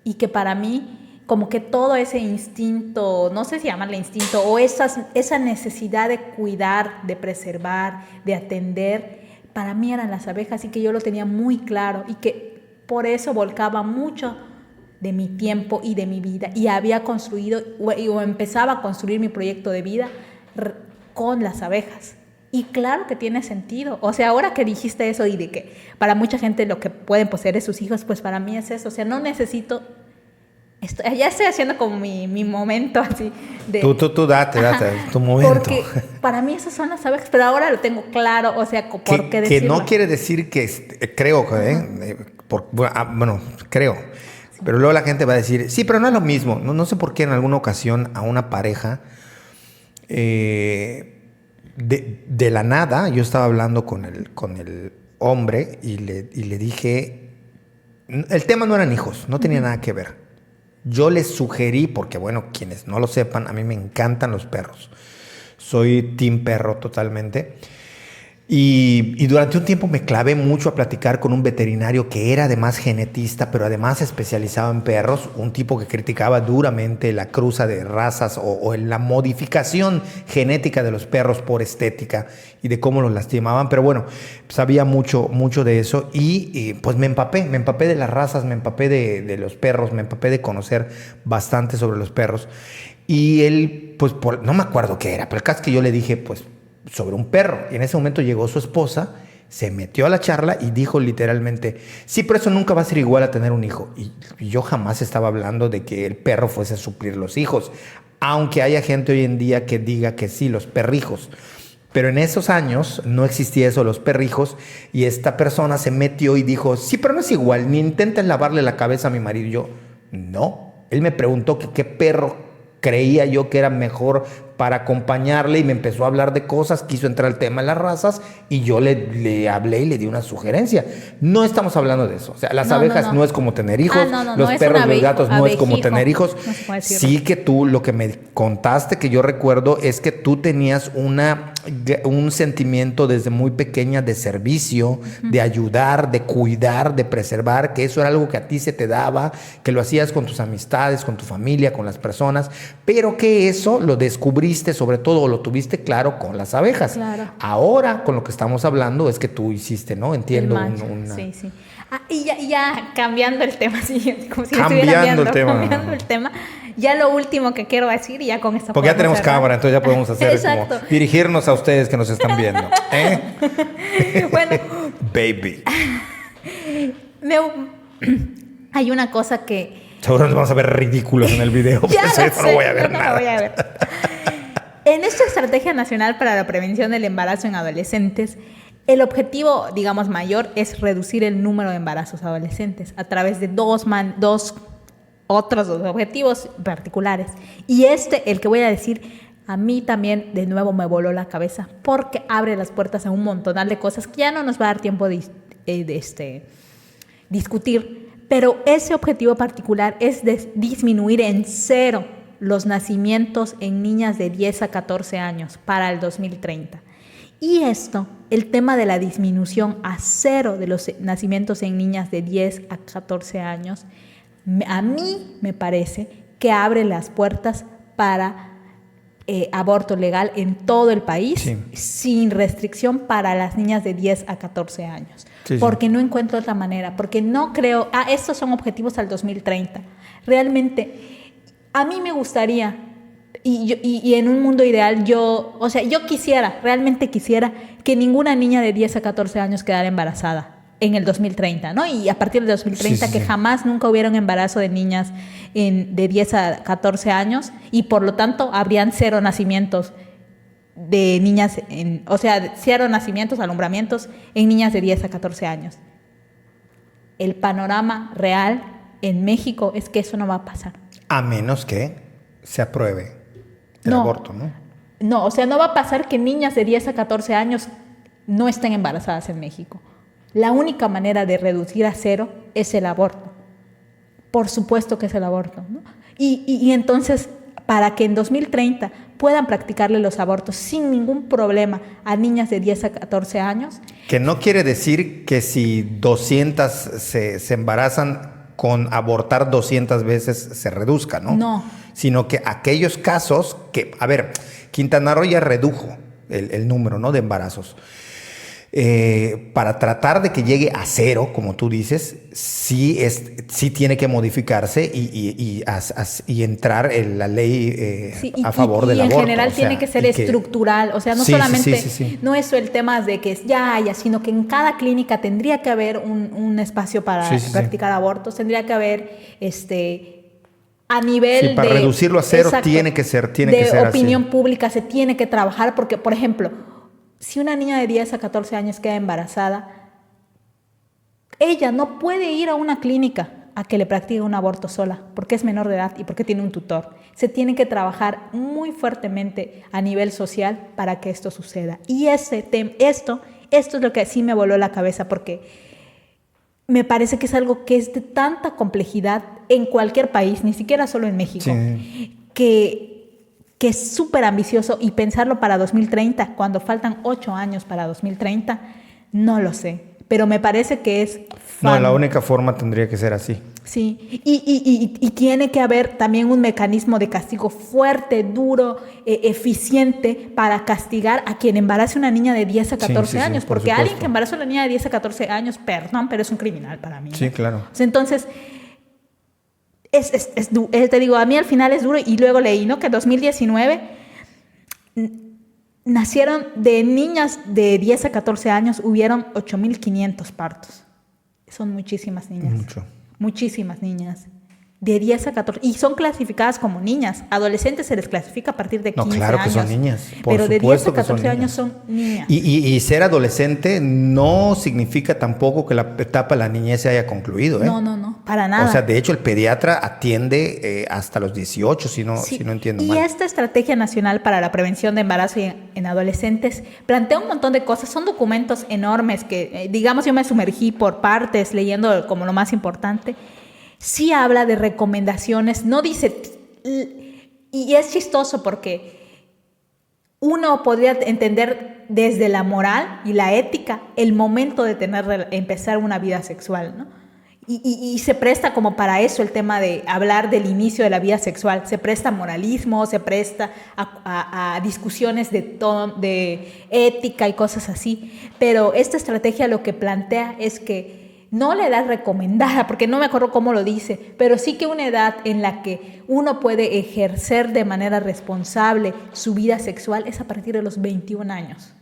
Y que para mí, como que todo ese instinto, no sé si llamarle instinto, o esa necesidad de cuidar, de preservar, de atender, para mí eran las abejas y que yo lo tenía muy claro y que por eso volcaba mucho de mi tiempo y de mi vida y había construido o empezaba a construir mi proyecto de vida con las abejas. Y claro que tiene sentido. O sea, ahora que dijiste eso y de que para mucha gente lo que pueden poseer es sus hijos, pues para mí es eso. O sea, no necesito... ya estoy haciendo como mi momento así de...
Tú date, tu momento.
Porque para mí esas son las abejas, pero ahora lo tengo claro, o sea, ¿por qué decirlo?
Que no quiere decir que... creo, creo. Pero luego la gente va a decir, sí, pero no es lo mismo. No sé por qué en alguna ocasión a una pareja, de la nada, yo estaba hablando con el hombre y le dije, el tema no eran hijos, no tenía nada que ver. Yo les sugerí, porque bueno, quienes no lo sepan, a mí me encantan los perros. Soy team perro totalmente. Y durante un tiempo me clavé mucho a platicar con un veterinario que era además genetista, pero además especializado en perros, un tipo que criticaba duramente la cruza de razas o la modificación genética de los perros por estética y de cómo los lastimaban. Pero bueno, sabía mucho de eso y pues me empapé de las razas, me empapé de los perros, me empapé de conocer bastante sobre los perros. Y él, pues no me acuerdo qué era, pero el caso es que yo le dije, pues, sobre un perro. Y en ese momento llegó su esposa, se metió a la charla y dijo literalmente, sí, pero eso nunca va a ser igual a tener un hijo. Y yo jamás estaba hablando de que el perro fuese a suplir los hijos, aunque haya gente hoy en día que diga que sí, los perrijos. Pero en esos años no existía eso, los perrijos, y esta persona se metió y dijo, sí, pero no es igual, ni intenten lavarle la cabeza a mi marido. Y yo, no. Él me preguntó que qué perro creía yo que era mejor para acompañarle y me empezó a hablar de cosas, quiso entrar al tema de las razas y yo le hablé y le di una sugerencia. No estamos hablando de eso. O sea, las abejas no es como tener hijos, los perros, los gatos no es como tener hijos. No sí que tú, lo que me contaste que yo recuerdo es que tú tenías un sentimiento desde muy pequeña de servicio, de ayudar, de cuidar, de preservar, que eso era algo que a ti se te daba, que lo hacías con tus amistades, con tu familia, con las personas, pero que eso lo descubriste sobre todo, o lo tuviste claro con las abejas.
Claro.
Ahora, con lo que estamos hablando, es que tú hiciste, ¿no? Entiendo.
Sí. Y ya cambiando el tema, sí, como si
cambiando el
tema. Ya lo último que quiero decir, y ya con esto
porque ya tenemos
cerrar.
cámara, entonces ya podemos hacer como dirigirnos a ustedes que nos están viendo.
Bueno.
Baby.
Hay una cosa que...
Seguro nos vamos a ver ridículos en el video. No voy a ver nada.
Voy a ver. En esta Estrategia Nacional para la Prevención del Embarazo en Adolescentes, el objetivo, digamos, mayor es reducir el número de embarazos adolescentes a través de dos otros objetivos particulares. Y el que voy a decir, a mí también de nuevo me voló la cabeza porque abre las puertas a un montonal de cosas que ya no nos va a dar tiempo de discutir. Pero ese objetivo particular es disminuir en 0 los nacimientos en niñas de 10 a 14 años para el 2030. Y esto, el tema de la disminución a 0 de los nacimientos en niñas de 10 a 14 años, a mí me parece que abre las puertas para aborto legal en todo el país, sin restricción para las niñas de 10 a 14 años. Porque no encuentro otra manera, porque no creo, estos son objetivos al 2030. Realmente, a mí me gustaría, y en un mundo ideal, yo realmente quisiera que ninguna niña de 10 a 14 años quedara embarazada en el 2030, ¿no? Y a partir del 2030 jamás nunca hubiera un embarazo de niñas de 10 a 14 años y por lo tanto habrían 0 nacimientos de niñas, 0 nacimientos, alumbramientos en niñas de 10 a 14 años. El panorama real en México es que eso no va a pasar.
A menos que se apruebe el aborto, ¿no?
No, no va a pasar que niñas de 10 a 14 años no estén embarazadas en México. La única manera de reducir a 0 es el aborto. Por supuesto que es el aborto, ¿no? Y entonces, para que en 2030 puedan practicarle los abortos sin ningún problema a niñas de 10 a 14 años.
Que no quiere decir que si 200 se embarazan, con abortar 200 veces se reduzca, ¿no?
No.
Sino que aquellos casos que, Quintana Roo ya redujo el número, ¿no?, de embarazos. para tratar de que llegue a cero, como tú dices, sí tiene que modificarse y entrar en la ley a favor del aborto.
Y en general tiene que ser estructural, o sea, no solamente, no es el tema de que es ya, sino que en cada clínica tendría que haber un espacio para practicar abortos, tendría que haber a nivel
para reducirlo a cero, tiene que ser
opinión
así.
pública se tiene que trabajar porque, por ejemplo, si una niña de 10 a 14 años queda embarazada, ella no puede ir a una clínica a que le practique un aborto sola, porque es menor de edad y porque tiene un tutor. Se tiene que trabajar muy fuertemente a nivel social para que esto suceda. Y esto es lo que sí me voló la cabeza, porque me parece que es algo que es de tanta complejidad en cualquier país, ni siquiera solo en México, que es súper ambicioso, y pensarlo para 2030, cuando faltan 8 años para 2030, no lo sé, pero me parece que es...
No, la única forma tendría que ser así.
Sí, y tiene que haber también un mecanismo de castigo fuerte, duro, eficiente para castigar a quien embarace una niña de 10 a 14 años, porque
supuesto.
Alguien que embaraza a una niña de 10 a 14 años, perdón, pero es un criminal para mí.
Sí, claro.
O sea, entonces... te digo, a mí al final es duro, y luego leí, ¿no?, que en 2019 nacieron de niñas de 10 a 14 años, hubieron 8.500 partos. Son muchísimas niñas.
Mucho.
Muchísimas niñas. De 10 a 14. Y son clasificadas como niñas. Adolescentes se les clasifica a partir de 15 años.
No, claro que son niñas.
Pero de 10 a 14 años son niñas.
Y ser adolescente no significa tampoco que la etapa de la niñez se haya concluido, ¿eh?
No, para nada.
O sea, de hecho, el pediatra atiende hasta los 18, si no entiendo mal.
Y esta Estrategia Nacional para la Prevención de Embarazo en Adolescentes plantea un montón de cosas. Son documentos enormes que, digamos, yo me sumergí por partes leyendo como lo más importante. Sí habla de recomendaciones, no dice... Y es chistoso porque uno podría entender desde la moral y la ética el momento de empezar una vida sexual, ¿no? Y se presta como para eso el tema de hablar del inicio de la vida sexual. Se presta a moralismo, se presta a discusiones de ética y cosas así. Pero esta estrategia lo que plantea es que no la edad recomendada, porque no me acuerdo cómo lo dice, pero sí que una edad en la que uno puede ejercer de manera responsable su vida sexual es a partir de los 21 años.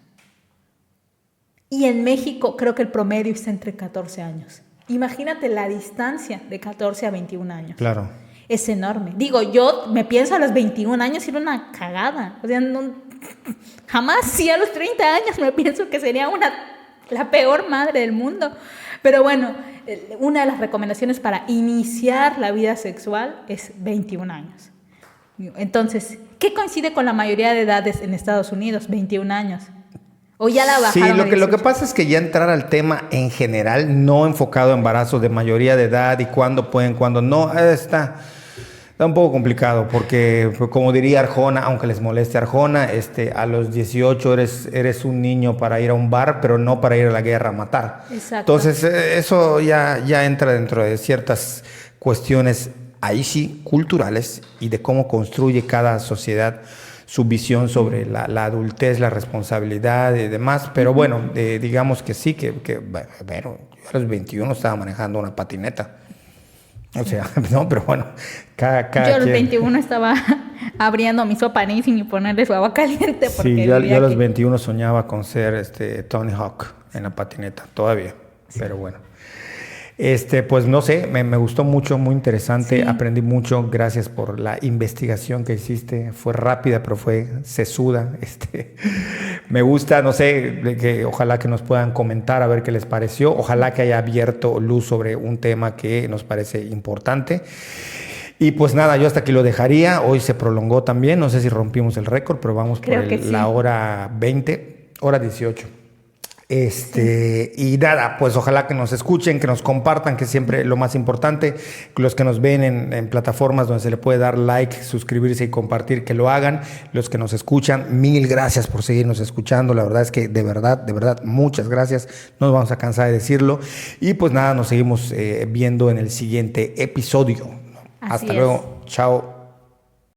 Y en México creo que el promedio está entre 14 años. Imagínate la distancia de 14 a 21 años.
Claro.
Es enorme. Digo, yo me pienso a los 21 años era una cagada. O sea, jamás, sí, a los 30 años me pienso que sería la peor madre del mundo. Pero bueno, una de las recomendaciones para iniciar la vida sexual es 21 años. Entonces, ¿qué coincide con la mayoría de edades en Estados Unidos? 21 años. ¿O ya la bajaron?
Sí, lo que pasa es que ya entrar al tema en general, no enfocado a embarazos de mayoría de edad y cuándo pueden, cuándo no, está un poco complicado porque, como diría Arjona, aunque les moleste Arjona, a los 18 eres un niño para ir a un bar, pero no para ir a la guerra a matar.
Exacto.
Entonces, eso ya entra dentro de ciertas cuestiones, ahí sí, culturales y de cómo construye cada sociedad su visión sobre la adultez, la responsabilidad y demás. Pero bueno, digamos que sí, bueno, yo a los 21 estaba manejando una patineta. O sea, no, pero bueno, cada
yo a los
quien.
21 estaba abriendo mi sopa Nissin y ponerle su agua caliente. Porque
Sí, yo a los 21 soñaba con ser Tony Hawk en la patineta, todavía. Sí. Pero bueno. Pues no sé, me gustó mucho, muy interesante, sí. Aprendí mucho, gracias por la investigación que hiciste, fue rápida pero fue sesuda, me gusta, no sé, que ojalá que nos puedan comentar a ver qué les pareció, ojalá que haya abierto luz sobre un tema que nos parece importante. Y pues nada, yo hasta aquí lo dejaría, hoy se prolongó también, no sé si rompimos el récord, pero vamos por la hora 20, hora 18. Y nada, pues ojalá que nos escuchen, que nos compartan, que siempre lo más importante, los que nos ven en plataformas donde se le puede dar like, suscribirse y compartir, que lo hagan. Los que nos escuchan, mil gracias por seguirnos escuchando. La verdad es que de verdad, muchas gracias. No nos vamos a cansar de decirlo. Y pues nada, nos seguimos viendo en el siguiente episodio. Hasta luego. Chao.